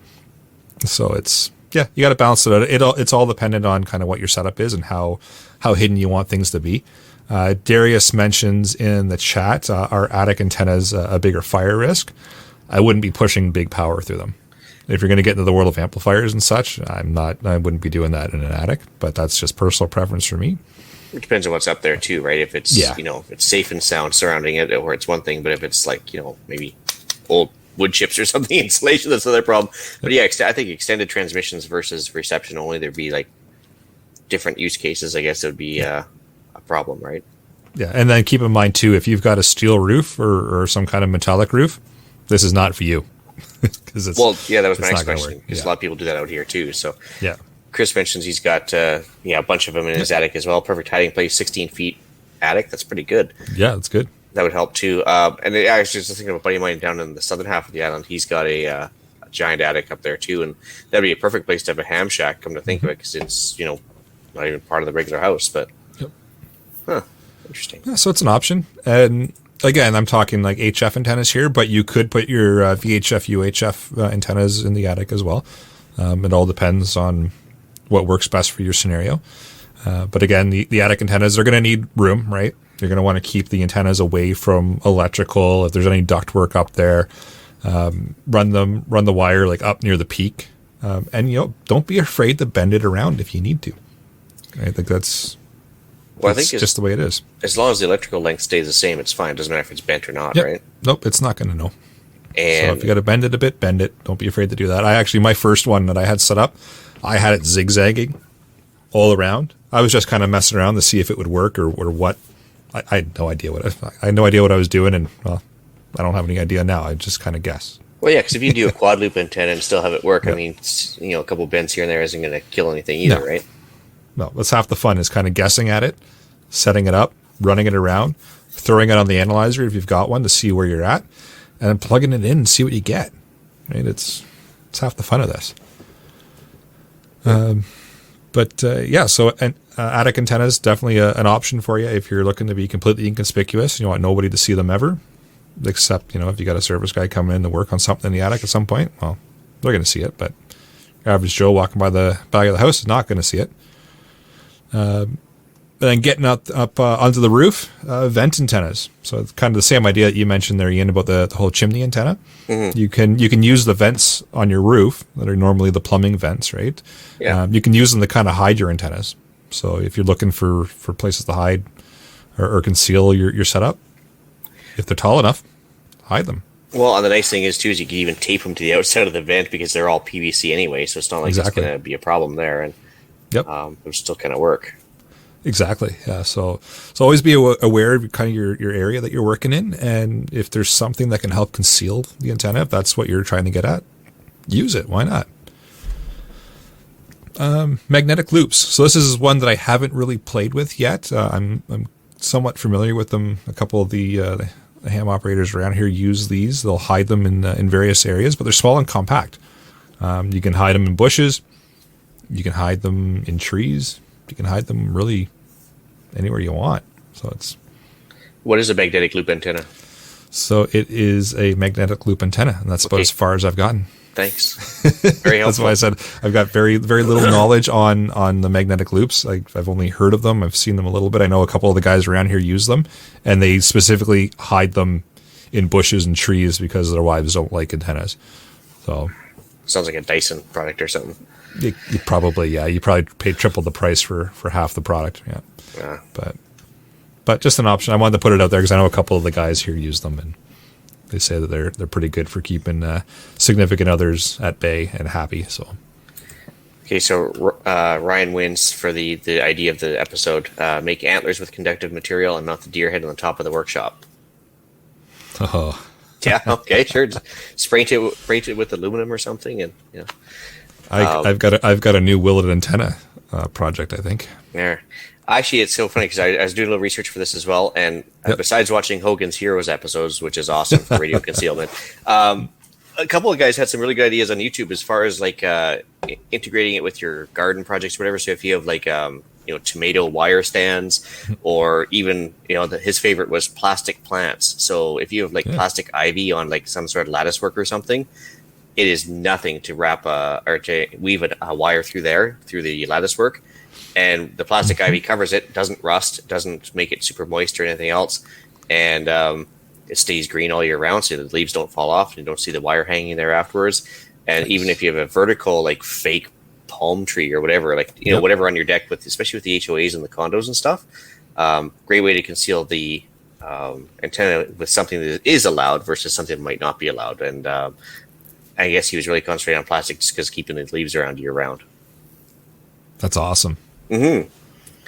so you got to balance it out. It's all dependent on kind of what your setup is and how hidden you want things to be. Darius mentions in the chat, our attic antennas a bigger fire risk. I wouldn't be pushing big power through them. If you're going to get into the world of amplifiers and such, I wouldn't be doing that in an attic, but that's just personal preference for me. It depends on what's up there too, right? If it's, if it's safe and sound surrounding it, or it's one thing, but if it's like, maybe old wood chips or something, insulation, that's another problem. But I think extended transmissions versus reception only, there'd be like different use cases. I guess it would be a problem, right? Yeah. And then keep in mind too, if you've got a steel roof or some kind of metallic roof, this is not for you. That was my next question. Because a lot of people do that out here too. So Chris mentions he's got a bunch of them in his attic as well. Perfect hiding place, 16 feet attic. That's pretty good. Yeah, that's good. That would help too. And I was just thinking of a buddy of mine down in the southern half of the island. He's got a giant attic up there too, and that'd be a perfect place to have a ham shack. Come to think of it, because it's not even part of the regular house, but interesting. Yeah, so it's an option. And again, I'm talking like HF antennas here, but you could put your VHF, UHF antennas in the attic as well. It all depends on what works best for your scenario. But again, the attic antennas are going to need room, right? You're going to want to keep the antennas away from electrical. If there's any ductwork up there, run the wire like up near the peak. And don't be afraid to bend it around if you need to. I think that's I think it's just the way it is. As long as the electrical length stays the same, it's fine. It doesn't matter if it's bent or not, right? Nope, it's not going to know. And so if you got to bend it a bit, bend it. Don't be afraid to do that. My first one that I had set up, I had it zigzagging all around. I was just kind of messing around to see if it would work or what. I had no idea what I was doing, and I don't have any idea now. I just kind of guess. Well, yeah, because if you do a quad loop antenna and still have it work, I mean, a couple bends here and there isn't going to kill anything either, right? No, that's half the fun, is kind of guessing at it, setting it up, running it around, throwing it on the analyzer if you've got one to see where you're at, and then plugging it in and see what you get. Right? It's half the fun of this. So attic antennas, definitely an option for you if you're looking to be completely inconspicuous. You want nobody to see them ever, except, if you got a service guy coming in to work on something in the attic at some point, well, they're going to see it, but average Joe walking by the back of the house is not going to see it. And then getting up onto the roof, vent antennas. So it's kind of the same idea that you mentioned there, Ian, about the whole chimney antenna. Mm-hmm. You can use the vents on your roof that are normally the plumbing vents, right? Yeah. You can use them to kind of hide your antennas. So if you're looking for places to hide or conceal your setup, if they're tall enough, hide them. Well, and the nice thing is you can even tape them to the outside of the vent because they're all PVC anyway, so it's not like it's going to be a problem there. And it'll still kind of work. Exactly. Yeah. So always be aware of kind of your area that you're working in, and if there's something that can help conceal the antenna, if that's what you're trying to get at, use it. Why not? Magnetic loops. So this is one that I haven't really played with yet. I'm somewhat familiar with them. A couple of the ham operators around here use these. They'll hide them in various areas, but they're small and compact. You can hide them in bushes. You can hide them in trees. You can hide them really anywhere you want. So it's. What is a magnetic loop antenna? So it is a magnetic loop antenna, and that's about as far as I've gotten. Thanks. Very helpful. That's why I said I've got very, very little knowledge on the magnetic loops. I've only heard of them. I've seen them a little bit. I know a couple of the guys around here use them, and they specifically hide them in bushes and trees because their wives don't like antennas. So sounds like a Dyson product or something. You probably paid triple the price for half the product. Yeah. But just an option. I wanted to put it out there because I know a couple of the guys here use them, they say that they're pretty good for keeping significant others at bay and happy. So. Okay, so Ryan wins for the idea of the episode. Make antlers with conductive material and mount the deer head on the top of the workshop. Oh. Yeah, okay, sure. Just spray it with aluminum or something, and I've got a new willet antenna project, I think. Yeah. Actually, it's so funny because I was doing a little research for this as well, and besides watching Hogan's Heroes episodes, which is awesome for radio concealment, a couple of guys had some really good ideas on YouTube as far as like integrating it with your garden projects, or whatever. So if you have like tomato wire stands, or even his favorite was plastic plants. So if you have like plastic ivy on like some sort of lattice work or something, it is nothing to wrap or to weave a wire through the lattice work, and the plastic ivy covers it, doesn't rust, doesn't make it super moist or anything else, and it stays green all year round, so the leaves don't fall off and you don't see the wire hanging there afterwards. And even if you have a vertical like fake palm tree or whatever, like whatever on your deck, especially with the HOAs and the condos and stuff, great way to conceal the antenna with something that is allowed versus something that might not be allowed. And I guess he was really concentrating on plastic just because keeping the leaves around year round. That's awesome. Mm-hmm.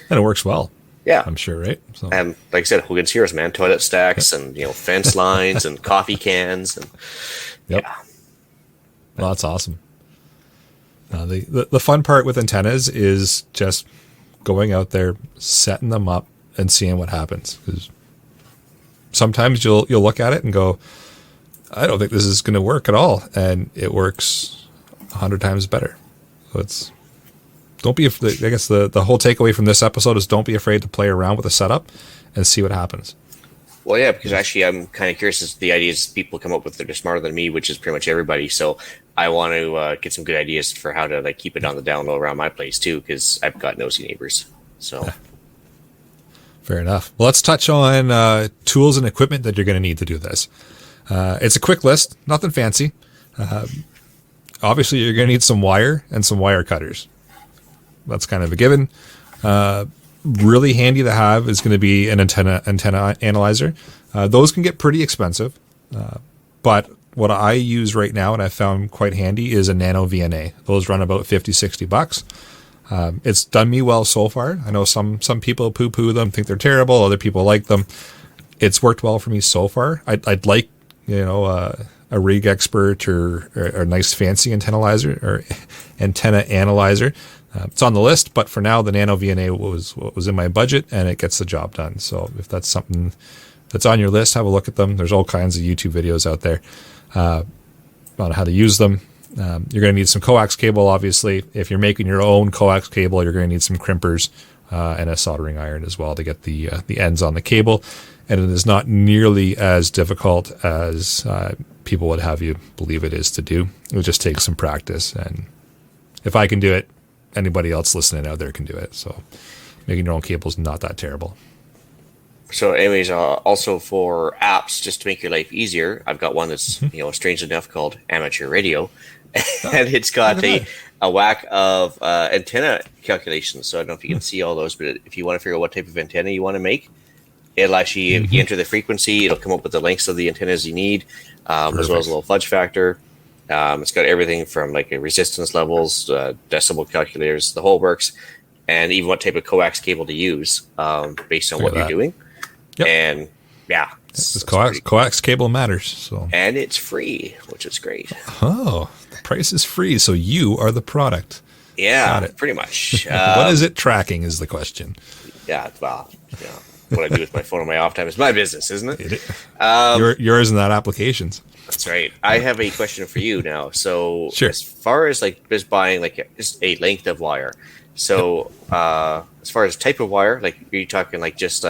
And it works well. Yeah, I'm sure, right? So. And like I said, Hogan's Heroes, man, toilet stacks and fence lines and coffee cans and Well, that's awesome. The fun part with antennas is just going out there, setting them up, and seeing what happens. Because sometimes you'll look at it and go, I don't think this is going to work at all, and it works 100 times better. So don't be. I guess the whole takeaway from this episode is don't be afraid to play around with the setup and see what happens. Well, yeah, because actually I'm kind of curious as to the ideas people come up with that are smarter than me, which is pretty much everybody. So I want to get some good ideas for how to like keep it on the down low around my place too, because I've got nosy neighbors. So fair enough. Well, let's touch on tools and equipment that you're going to need to do this. It's a quick list, nothing fancy. Obviously, you're going to need some wire and some wire cutters. That's kind of a given. Really handy to have is going to be an antenna analyzer. Those can get pretty expensive, but what I use right now and I found quite handy is a nano VNA. Those run about $50-$60. It's done me well so far. I know some people poo-poo them, think they're terrible. Other people like them. It's worked well for me so far. I'd like a rig expert or a nice fancy antenna analyzer. It's on the list, but for now, the Nano VNA was what was in my budget, and it gets the job done. So if that's something that's on your list, have a look at them. There's all kinds of YouTube videos out there on how to use them. You're going to need some coax cable, obviously. If you're making your own coax cable, you're going to need some crimpers and a soldering iron as well to get the ends on the cable. And it is not nearly as difficult as people would have you believe it is to do. It just takes some practice, and if I can do it, anybody else listening out there can do it. So making your own cable is not that terrible. So anyways, also for apps, just to make your life easier, I've got one that's, strange enough called Amateur Radio. And it's got a whack of antenna calculations. So I don't know if you can see all those, but if you want to figure out what type of antenna you want to make, it'll actually, if you enter the frequency, it'll come up with the lengths of the antennas you need, as well as a little fudge factor. It's got everything from like resistance levels, decibel calculators, the whole works, and even what type of coax cable to use based on what you're doing. Yep. And this coax cable matters. So, and it's free, which is great. Oh, the price is free, so you are the product. Yeah, pretty much. What is it tracking is the question. Yeah, well, what I do with my phone on my off time is my business, isn't it? Yours and that applications. That's right. I have a question for you now. So sure. As far as like just buying like just a length of wire. So as far as type of wire, like are you talking like just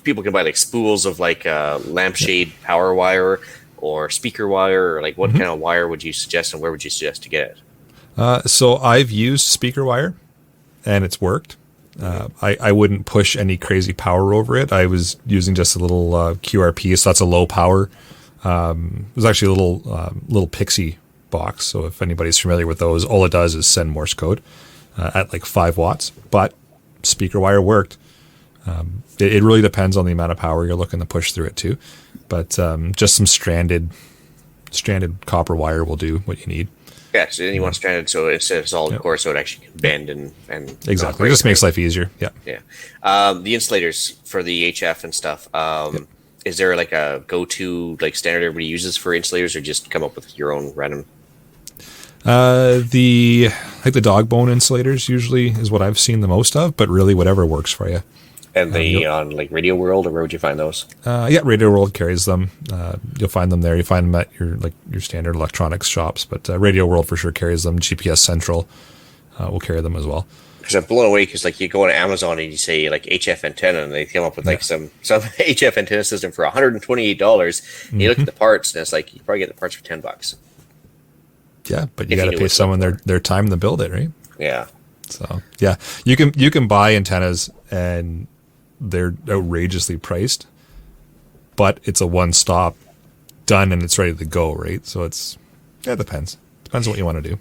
people can buy like spools of like lampshade power wire or speaker wire, or like what kind of wire would you suggest and where would you suggest to get it? So I've used speaker wire and it's worked. I wouldn't push any crazy power over it. I was using just a little QRP, so that's a low power. It was actually a little Pixie box. So if anybody's familiar with those, all it does is send Morse code at like 5 watts. But speaker wire worked. It really depends on the amount of power you're looking to push through it too. But just some stranded copper wire will do what you need. Yeah, so then you want stranded so instead of solid core, so it actually can bend and exactly. It just makes life easier. Yeah. Yeah. The insulators for the HF and stuff. Is there like a go-to like standard everybody uses for insulators, or just come up with your own random? The dog bone insulators usually is what I've seen the most of, but really whatever works for you. And on like Radio World, or where would you find those? Radio World carries them. You'll find them there. You find them at your standard electronics shops, but Radio World for sure carries them. GPS Central will carry them as well. Because I'm blown away because like you go on Amazon and you say like HF antenna, and they come up with like some HF antenna system for $128. And you look at the parts, and it's like you probably get the parts for $10. Yeah, but you got to pay someone their time to build it, right? Yeah. So yeah, you can buy antennas and they're outrageously priced, but it's a one-stop done and it's ready to go, right? So it depends on what you want to do.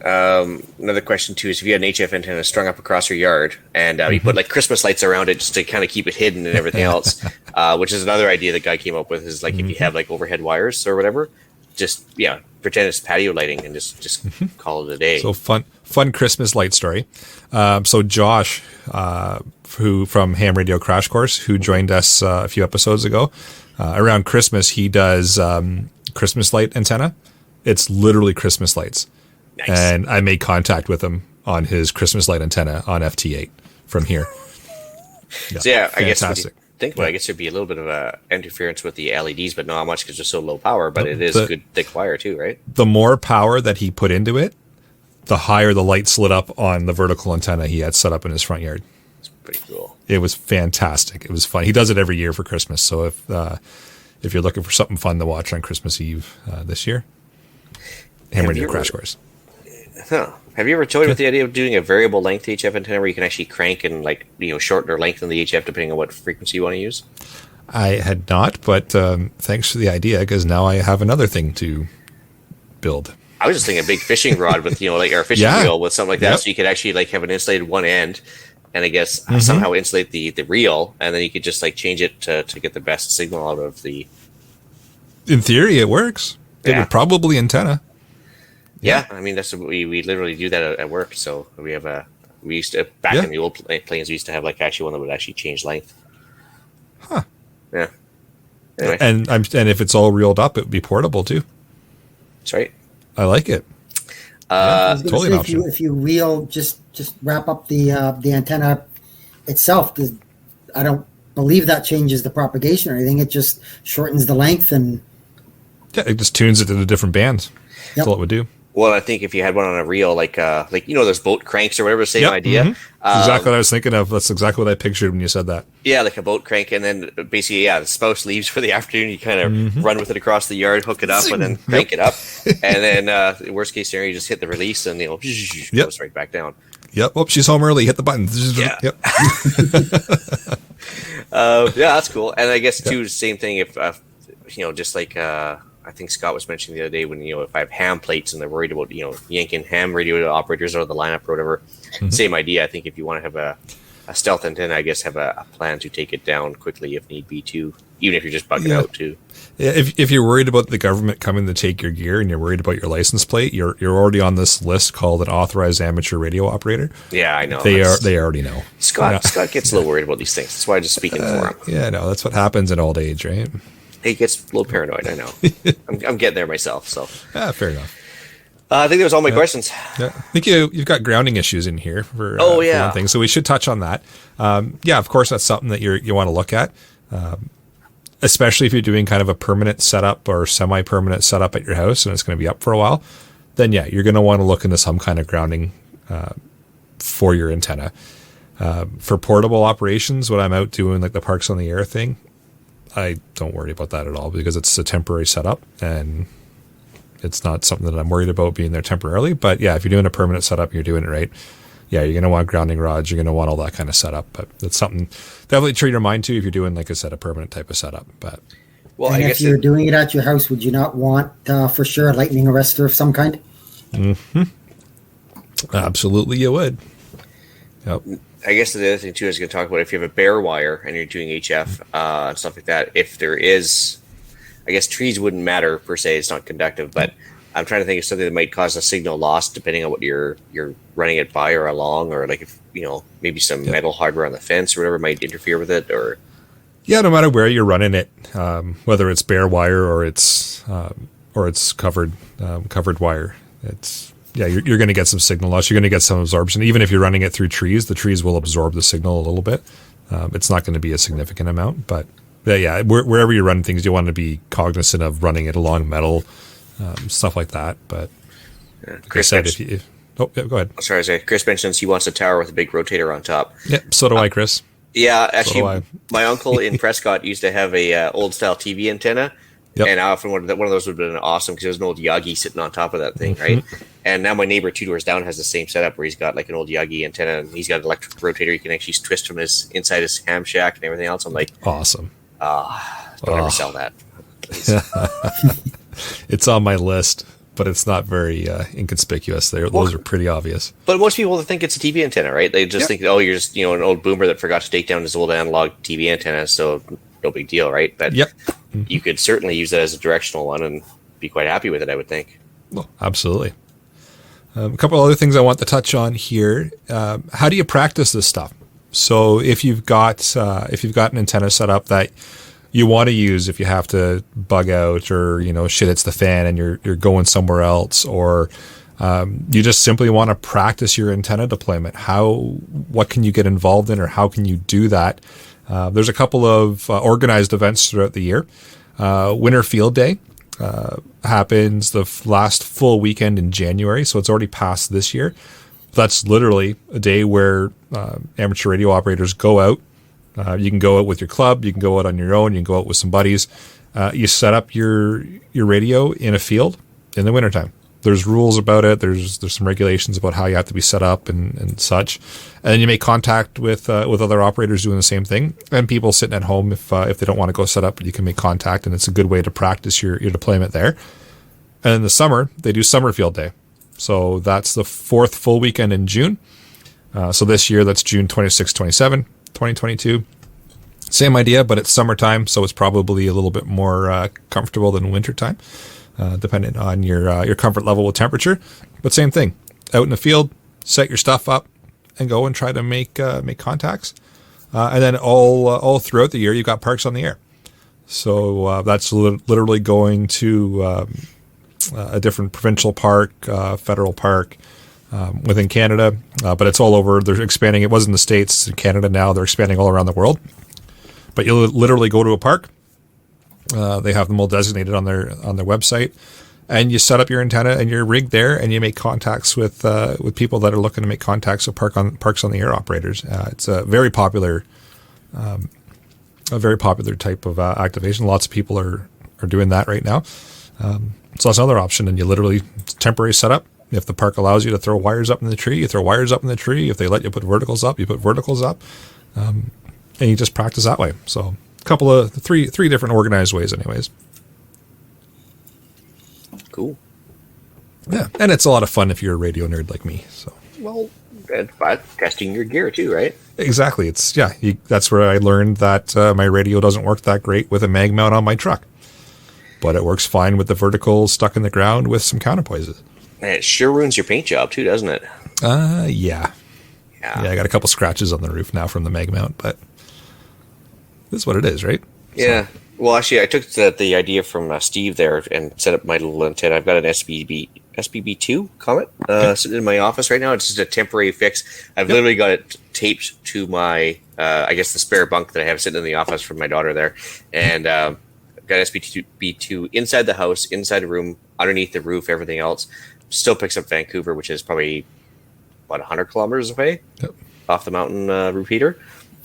Another question too is if you had an HF antenna strung up across your yard and you put like Christmas lights around it just to kind of keep it hidden and everything else, which is another idea the guy came up with, is like if you have like overhead wires or whatever, just pretend it's patio lighting and just call it a day. So fun Christmas light story. So Josh, who from Ham Radio Crash Course, who joined us a few episodes ago, around Christmas he does Christmas light antenna. It's literally Christmas lights. Nice. And I made contact with him on his Christmas light antenna on FT8 from here. Yeah, I guess think about it, I guess there'd be a little bit of a interference with the LEDs, but not much because they're so low power. But it is good thick wire too, right? The more power that he put into it, the higher the light slid up on the vertical antenna he had set up in his front yard. It's pretty cool. It was fantastic. It was fun. He does it every year for Christmas. So if you're looking for something fun to watch on Christmas Eve this year, Ham Radio Crash Course. Huh. Have you ever toyed with the idea of doing a variable length HF antenna where you can actually crank and shorten or lengthen the HF depending on what frequency you want to use? I had not, but thanks for the idea, because now I have another thing to build. I was just thinking a big fishing rod with or a fishing reel with something like that, so you could actually have an insulated one end, and I guess somehow insulate the reel, and then you could just change it to get the best signal out of the. In theory, it works. It would probably antenna. Yeah, I mean that's we literally do that at work. So we used to back in the old planes. We used to have actually one that would actually change length. Huh. Yeah. Anyway. And if it's all reeled up, it would be portable too. That's right. I like it. Totally an option. If you reel, just wrap up the antenna itself. I don't believe that changes the propagation or anything. It just shortens the length and. Yeah, it just tunes it to the different bands. That's all it would do. Well, I think if you had one on a reel, those boat cranks or whatever, same idea. Exactly what I was thinking of. That's exactly what I pictured when you said that. Yeah, like a boat crank, and then basically, the spouse leaves for the afternoon. You kind of run with it across the yard, hook it up, and then crank it up. And then, worst case scenario, you just hit the release, and goes right back down. Yep. Oh, she's home early. Hit the button. Yeah. Yep. That's cool. And I guess too, same thing. If just like. I think Scott was mentioning the other day when, if I have ham plates and they're worried about, yanking ham radio operators out of the lineup or whatever, same idea. I think if you want to have a stealth antenna, I guess have a plan to take it down quickly if need be too, even if you're just bugging out too. Yeah, if you're worried about the government coming to take your gear and you're worried about your license plate, you're already on this list called an authorized amateur radio operator. Yeah, I know. They already know. Scott gets a little worried about these things. That's why I'm just speaking for him. Yeah, no, that's what happens in old age, right? He gets a little paranoid, I know. I'm getting there myself, so. Yeah, fair enough. I think that was all my questions. Yeah. I think you've got grounding issues in here for one thing, so we should touch on that. Of course, that's something that you want to look at, especially if you're doing kind of a permanent setup or semi-permanent setup at your house and it's going to be up for a while. Then, you're going to want to look into some kind of grounding for your antenna. For portable operations, when I'm out doing the Parks on the Air thing, I don't worry about that at all because it's a temporary setup and it's not something that I'm worried about being there temporarily. But if you're doing a permanent setup, you're doing it right. You're going to want grounding rods. You're going to want all that kind of setup. But it's something definitely treat your mind to if you're doing, like I said, a permanent type of setup. But I guess if you're doing it at your house, would you not want for sure a lightning arrestor of some kind? Absolutely, you would. Yep. I guess the other thing too is going to talk about if you have a bare wire and you're doing HF and stuff like that. If there is, I guess trees wouldn't matter per se; it's not conductive. But I'm trying to think of something that might cause a signal loss depending on what you're running it by or along, or like if maybe some metal hardware on the fence or whatever might interfere with it. Or no matter where you're running it, whether it's bare wire or it's covered wire, you're going to get some signal loss. You're going to get some absorption. Even if you're running it through trees, the trees will absorb the signal a little bit. It's not going to be a significant amount, but wherever you're running things, you want to be cognizant of running it along metal, stuff like that. But Chris said, go ahead. Sorry, Chris mentions he wants a tower with a big rotator on top. Yep, so do I, Chris. Yeah, actually, my uncle in Prescott used to have a old style TV antenna. Yep. And I often one of those would have been awesome because there's an old Yagi sitting on top of that thing, right? And now my neighbor 2 doors down has the same setup where he's got like an old Yagi antenna and he's got an electric rotator. You can actually twist from inside his ham shack and everything else. I'm like, awesome. Don't ever sell that. It's on my list, but it's not very inconspicuous. Those are pretty obvious. But most people think it's a TV antenna, right? They just think, you're just an old boomer that forgot to take down his old analog TV antenna, so no big deal, right? But you could certainly use that as a directional one and be quite happy with it, I would think. Well, absolutely. A couple other things I want to touch on here. How do you practice this stuff? So if you've got an antenna set up that you want to use if you have to bug out or shit hits the fan and you're going somewhere else, or you just simply want to practice your antenna deployment, what can you get involved in, or how can you do that? There's a couple of organized events throughout the year. Winter Field Day happens the last full weekend in January, so it's already passed this year. That's literally a day where amateur radio operators go out. You can go out with your club, you can go out on your own, you can go out with some buddies. You set up your radio in a field in the wintertime. There's rules about it. There's some regulations about how you have to be set up and such. And then you make contact with other operators doing the same thing. And people sitting at home, if they don't want to go set up, you can make contact, and it's a good way to practice your deployment there. And in the summer, they do Summer Field Day. So that's the 4th full weekend in June. So this year, that's June 26, 27, 2022. Same idea, but it's summertime, so it's probably a little bit more comfortable than wintertime. Depending on your comfort level with temperature, but same thing. Out in the field, set your stuff up, and go and try to make contacts. And then all throughout the year, you've got parks on the air. So that's literally going to a different provincial park, federal park within Canada, but it's all over. They're expanding. It was in the States, in Canada now. They're expanding all around the world. But you'll literally go to a park. They have them all designated on their website, and you set up your antenna and your rig there, and you make contacts with people that are looking to make contacts with parks on the air operators. It's a very popular type of activation. Lots of people are doing that right now. So that's another option, and you literally temporary setup. If the park allows you to throw wires up in the tree, you throw wires up in the tree. If they let you put verticals up, you put verticals up, and you just practice that way. So. Couple of three different organized ways anyways. Cool. Yeah, and it's a lot of fun if you're a radio nerd like me. So testing your gear too, right? Exactly. That's where I learned that my radio doesn't work that great with a mag mount on my truck, but it works fine with the vertical stuck in the ground with some counterpoises. And it sure ruins your paint job too, doesn't it? Yeah, I got a couple scratches on the roof now from the mag mount, but this is what it is, right? Yeah. So. Well, actually, I took the idea from Steve there and set up my little antenna. I've got an SBB2 Comet sitting in my office right now. It's just a temporary fix. I've literally got it taped to my, I guess, the spare bunk that I have sitting in the office for my daughter there. And I've got SBB2 inside the house, inside the room, underneath the roof, everything else. Still picks up Vancouver, which is probably about 100 kilometers away off the mountain repeater.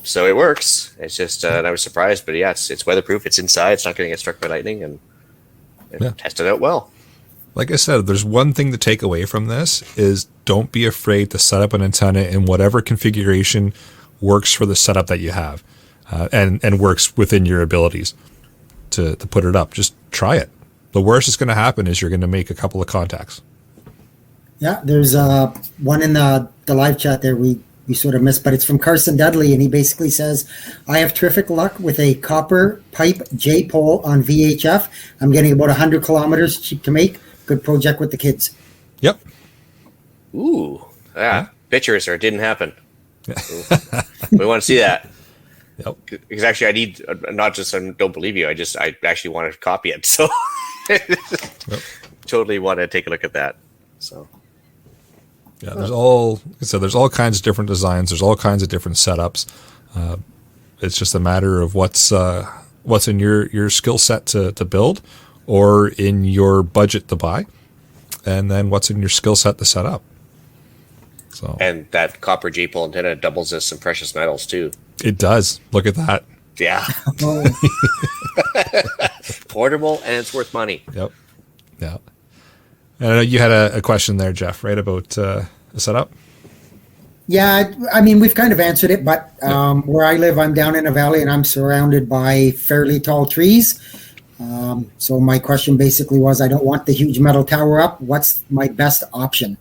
So it works. It's just, and I was surprised, but yeah, it's weatherproof. It's inside. It's not going to get struck by lightning, and tested out well. Like I said, there's one thing to take away from this is don't be afraid to set up an antenna in whatever configuration works for the setup that you have, and works within your abilities to put it up. Just try it. The worst that's going to happen is you're going to make a couple of contacts. Yeah, there's one in the live chat there. We you sort of missed, but it's from Carson Dudley, and he basically says, I have terrific luck with a copper pipe J-pole on VHF. I'm getting about 100 kilometers, cheap to make. Good project with the kids. Yep. Ooh. Yeah. Pictures, or it didn't happen. We want to see that. Yep. Because actually, I need, not just I don't believe you, I actually want to copy it. So totally want to take a look at that. So. Yeah, there's all kinds of different designs. There's all kinds of different setups. It's just a matter of what's in your skill set to build, or in your budget to buy, and then what's in your skill set to set up. So, and that copper J-pole antenna doubles as some precious metals too. It does. Look at that. Yeah. Portable, and it's worth money. Yep. Yeah. And I know you had a question there, Jeff, right, about a setup? Yeah, I mean, we've kind of answered it, but where I live, I'm down in a valley, and I'm surrounded by fairly tall trees. So my question basically was, I don't want the huge metal tower up. What's my best option?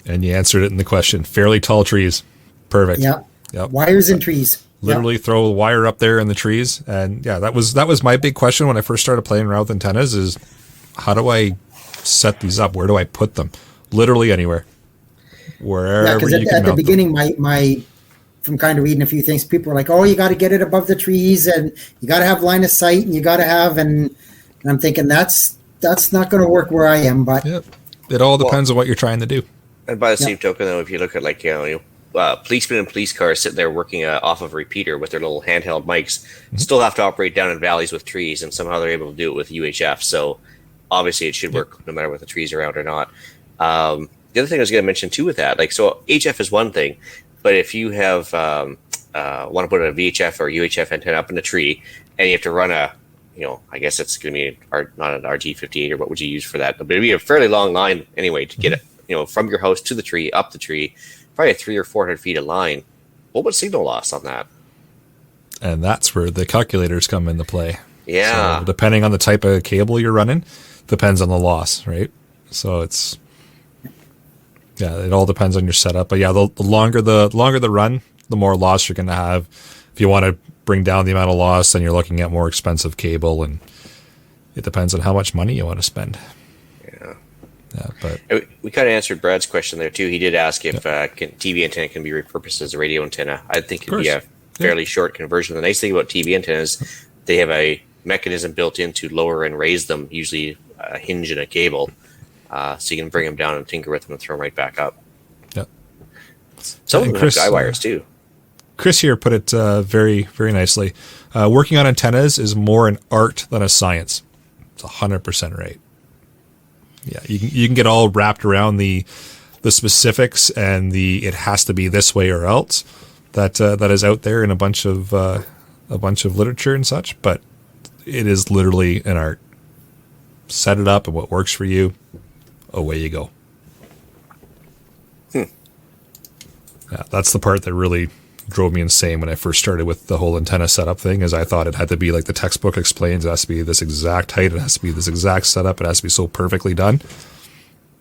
And you answered it in the question. Fairly tall trees. Perfect. Yeah. Yep. Wires and trees. Literally throw a wire up there in the trees. And yeah, that was my big question when I first started playing around with antennas is, how do I set these up? Where do I put them? Literally anywhere. Wherever because at the beginning, my from kind of reading a few things, people were like, oh, you got to get it above the trees, and you got to have line of sight, and you got to have, and I'm thinking that's not going to work where I am. But it all depends on what you're trying to do. And by the same token, though, if you look at like policemen and police cars sitting there working off of a repeater with their little handheld mics, still have to operate down in valleys with trees, and somehow they're able to do it with UHF. So obviously, it should work no matter what the trees are around or not. The other thing I was going to mention too with that, like, so HF is one thing, but if you have want to put a VHF or UHF antenna up in a tree, and you have to run a, I guess it's going to be not an RG58, or what would you use for that? But it'd be a fairly long line anyway to get it, from your house to the tree, up the tree, probably 300 or 400 feet of line. What would signal loss on that? And that's where the calculators come into play. Yeah. So depending on the type of cable you're running, depends on the loss, right? So it's, it all depends on your setup. But yeah, the longer the run, the more loss you're going to have. If you want to bring down the amount of loss, then you're looking at more expensive cable, and it depends on how much money you want to spend. Yeah, but we kind of answered Brad's question there too. He did ask if TV antenna can be repurposed as a radio antenna. I think it'd be a fairly short conversion. The nice thing about TV antennas, they have a mechanism built in to lower and raise them, usually a hinge and a cable, so you can bring them down and tinker with them and throw them right back up. Yep. Some of them have guy wires too. Chris here put it very, very nicely. Working on antennas is more an art than a science. It's 100% right. Yeah, you can get all wrapped around the specifics and it has to be this way or else that is out there in a bunch of literature and such, but it is literally an art. Set it up and what works for you, away you go. Yeah, that's the part that really drove me insane when I first started with the whole antenna setup thing, is I thought it had to be like the textbook explains. It has to be this exact height. It has to be this exact setup. It has to be so perfectly done.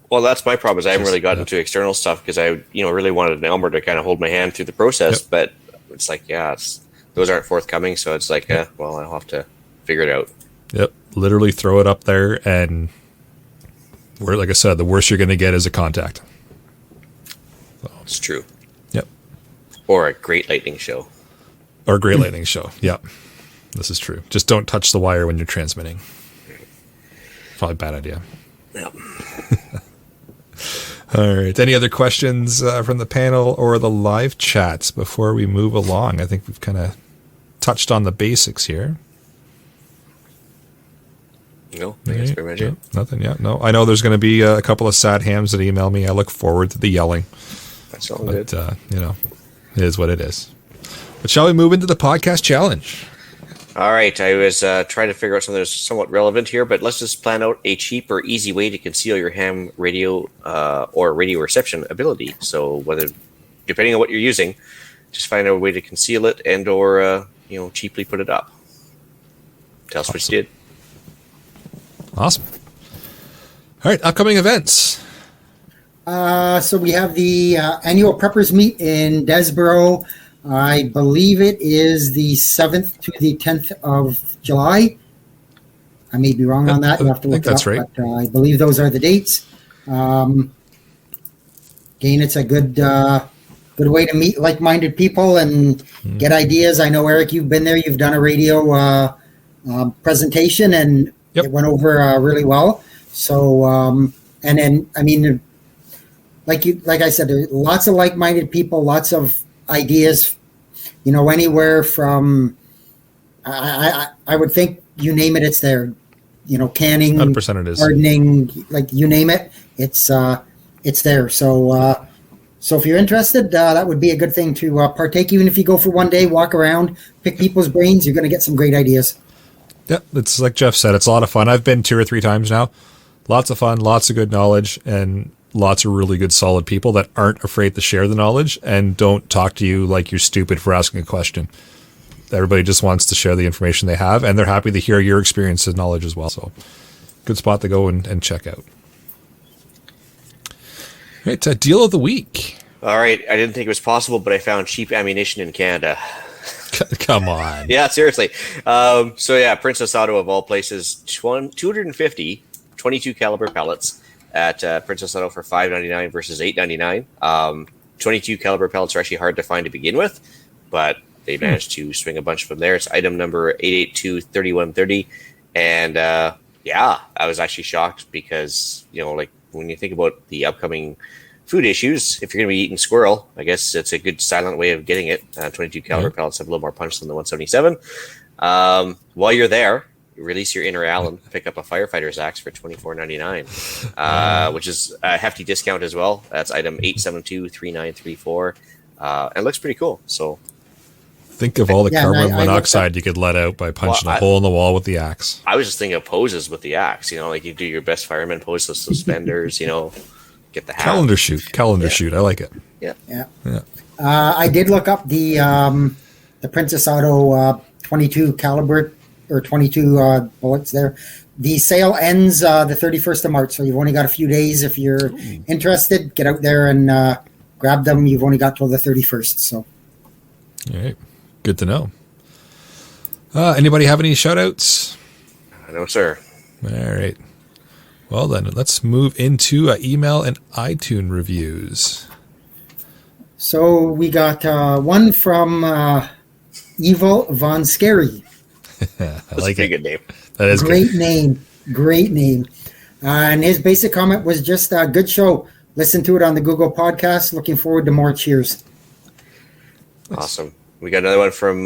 Well, that's my problem, is I haven't really gotten into external stuff because I, really wanted an Elmer to kind of hold my hand through the process, but it's like, those aren't forthcoming. So it's like, well, I'll have to figure it out. Yep. Literally throw it up there, and like I said, the worst you're going to get is a contact. So. It's true. Yep. Or a Great Lightning Show. Yep. This is true. Just don't touch the wire when you're transmitting. Probably a bad idea. Yep. All right. Any other questions from the panel or the live chats before we move along? I think we've kind of touched on the basics here. No, I think that's pretty much it. Nothing yet. No, I know there's going to be a couple of sad hams that email me. I look forward to the yelling. That's all good. But, it is what it is. But shall we move into the podcast challenge? All right. I was trying to figure out something that's somewhat relevant here, but let's just plan out a cheap or easy way to conceal your ham radio or radio reception ability. So depending on what you're using, just find a way to conceal it and or cheaply put it up. Tell us what you did. Awesome. All right, upcoming events. So we have the annual preppers meet in Desborough. I believe it is the 7th to the 10th of July. I may be wrong on that. You have to look it up. Right. But I believe those are the dates. Again, it's a good way to meet like-minded people and get ideas. I know, Eric, you've been there. You've done a radio presentation, and it went over really well. So, and then, I mean, like I said, there's lots of like-minded people, lots of ideas, anywhere from, I would think, you name it, it's there. Canning, 100% it is. Gardening, you name it, it's there. So if you're interested, that would be a good thing to partake. Even if you go for one day, walk around, pick people's brains, you're going to get some great ideas. Yeah, it's like Jeff said, it's a lot of fun. I've been 2 or 3 times now. Lots of fun, lots of good knowledge, and lots of really good, solid people that aren't afraid to share the knowledge and don't talk to you like you're stupid for asking a question. Everybody just wants to share the information they have, and they're happy to hear your experience and knowledge as well. So, good spot to go and check out. All right, deal of the week. All right, I didn't think it was possible, but I found cheap ammunition in Canada. Come on. Yeah, seriously. Princess Auto, of all places, 250 22 caliber pellets at Princess Auto for $5.99 versus $8.99. 22 caliber pellets are actually hard to find to begin with, but they managed to swing a bunch from there. It's item number 882-3130. And I was actually shocked because, when you think about the upcoming food issues, if you're going to be eating squirrel, I guess it's a good silent way of getting it. 22 caliber pellets have a little more punch than the 177. While you're there, you release your inner Allen, pick up a Firefighter's axe for $24.99, which is a hefty discount as well. That's item 872-3934. And it looks pretty cool. So think of all the carbon monoxide you could let out by punching a hole in the wall with the axe. I was just thinking of poses with the axe, you do your best fireman pose, the suspenders, get the hat. Calendar shoot. I like it. Yeah. I did look up the Princess Auto 22 caliber or 22 bullets there. The sale ends the 31st of March, so you've only got a few days. If you're interested, get out there and grab them. You've only got till the 31st. So, all right. Good to know. Anybody have any shout-outs? No, sir. All right. Well, then, let's move into email and iTunes reviews. So we got one from Evil Von Scary. I like it. Good name. That is great name. Great name. And his basic comment was just a good show. Listen to it on the Google Podcast. Looking forward to more. Cheers. Awesome. We got another one from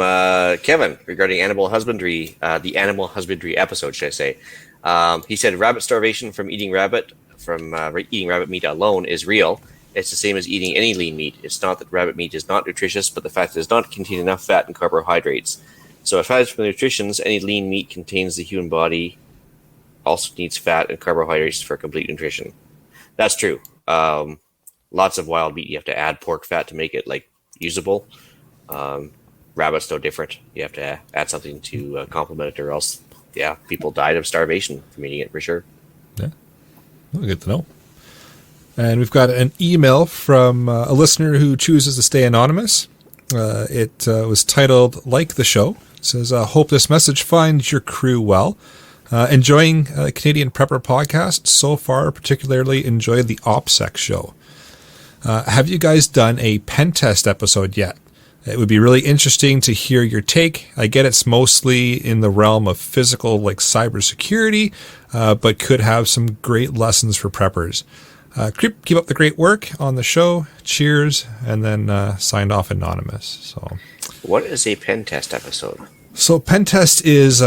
Kevin regarding animal husbandry, the animal husbandry episode, should I say. He said rabbit starvation from eating rabbit meat alone is real. It's the same as eating any lean meat. It's not that rabbit meat is not nutritious, but the fact that it does not contain enough fat and carbohydrates. So aside from the nutritions, any lean meat contains the human body also needs fat and carbohydrates for complete nutrition. That's true. Lots of wild meat, you have to add pork fat to make it usable. Rabbit's no different. You have to add something to complement it, or else, people died of starvation from eating it for sure. Yeah, well, good to know. And we've got an email from a listener who chooses to stay anonymous. It was titled "Like the Show." It says, "Hope this message finds your crew well. Enjoying Canadian Prepper podcast so far. Particularly enjoyed the OPSEC show. Have you guys done a pen test episode yet? It would be really interesting to hear your take. I get it's mostly in the realm of physical, like cybersecurity, but could have some great lessons for preppers. Keep up the great work on the show. Cheers." And then signed off anonymous. So, what is a pen test episode? So pen test is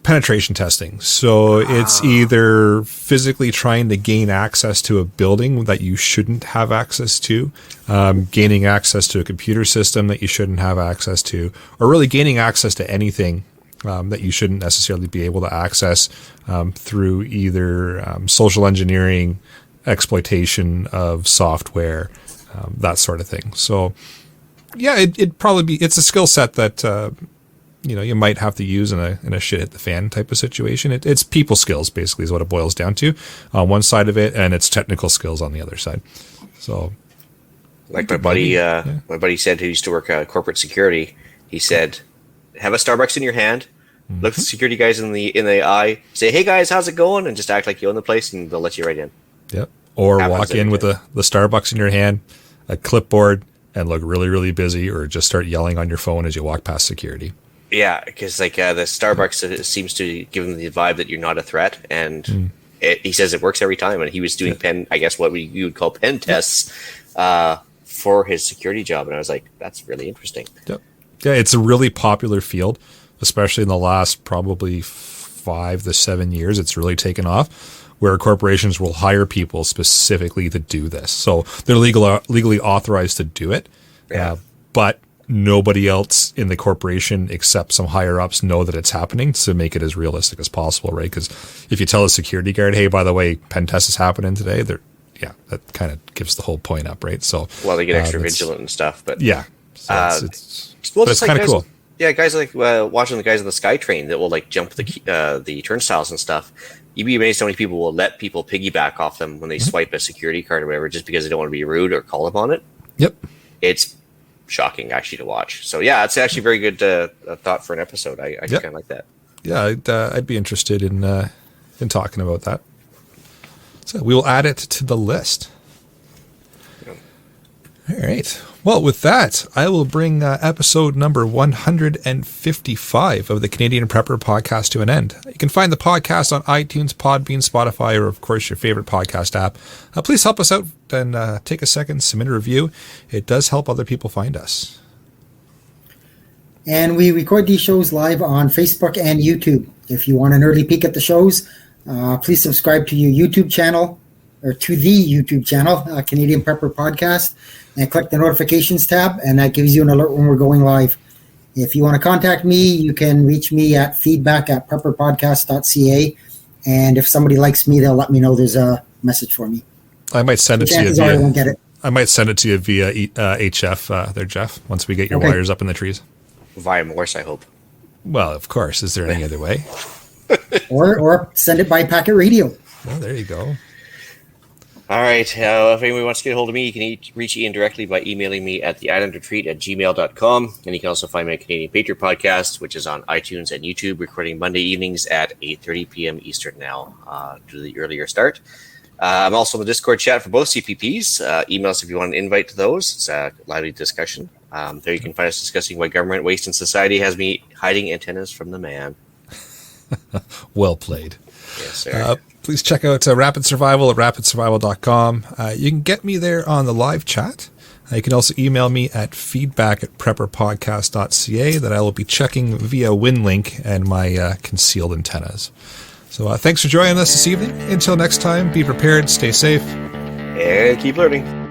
penetration testing. So it's either physically trying to gain access to a building that you shouldn't have access to, gaining access to a computer system that you shouldn't have access to, or really gaining access to anything that you shouldn't necessarily be able to access through either social engineering, exploitation of software, that sort of thing. So yeah, it'd probably be, it's a skill set that you might have to use in a shit hit the fan type of situation. It's people skills basically is what it boils down to on one side of it, and it's technical skills on the other side. So, like my buddy said, who used to work corporate security, he said, have a Starbucks in your hand, look the security guys in the eye, say, hey guys, how's it going? And just act like you own the place and they'll let you right in. Yep. Or walk in with the Starbucks in your hand, a clipboard, and look really, really busy, or just start yelling on your phone as you walk past security. Yeah, because the Starbucks seems to give them the vibe that you're not a threat, and he says it works every time. And he was doing what you would call pen tests for his security job, and I was like, that's really interesting. Yep. Yeah, it's a really popular field, especially in the last probably 5 to 7 years. It's really taken off, where corporations will hire people specifically to do this. So they're legally authorized to do it, but nobody else in the corporation except some higher ups know that it's happening to make it as realistic as possible, right? Because if you tell a security guard, hey, by the way, pen test is happening today, that kind of gives the whole point up, right? So they get extra vigilant and stuff, but so it's kind of cool. Yeah, guys like watching the guys on the SkyTrain that will like jump the turnstiles and stuff. You'd be amazed how many people will let people piggyback off them when they swipe a security card or whatever, just because they don't want to be rude or call them on it. Yep. It's shocking, actually, to watch. So, yeah, it's actually very good thought for an episode. I kind of like that. Yeah, I'd be interested in talking about that. So we will add it to the list. All right. Well, with that, I will bring episode number 155 of the Canadian Prepper Podcast to an end. You can find the podcast on iTunes, Podbean, Spotify, or, of course, your favorite podcast app. Please help us out and take a second, submit a review. It does help other people find us. And we record these shows live on Facebook and YouTube. If you want an early peek at the shows, please subscribe to your YouTube channel, or to the YouTube channel, Canadian Prepper Podcast, and click the notifications tab, and that gives you an alert when we're going live. If you want to contact me, you can reach me at feedback@prepperpodcast.ca, and if somebody likes me, they'll let me know there's a message for me. I might send it to you via. I won't get it. I might send it to you via HF there, Jeff, once we get your wires up in the trees. Via Morse, I hope. Well, of course. Is there any other way? or send it by packet radio. Well, there you go. All right. If anyone wants to get a hold of me, you can reach Ian directly by emailing me at theislandretreat@gmail.com. And you can also find my Canadian Patriot Podcast, which is on iTunes and YouTube, recording Monday evenings at 8:30 p.m. Eastern now, due to the earlier start. I'm also in the Discord chat for both CPPs. Email us if you want an invite to those. It's a lively discussion. There you can find us discussing why government waste in society has me hiding antennas from the man. Well played. Yes, sir. Please check out Rapid Survival at rapidsurvival.com. You can get me there on the live chat. You can also email me at feedback@prepperpodcast.ca that I will be checking via WinLink and my concealed antennas. So thanks for joining us this evening. Until next time, be prepared, stay safe, and keep learning.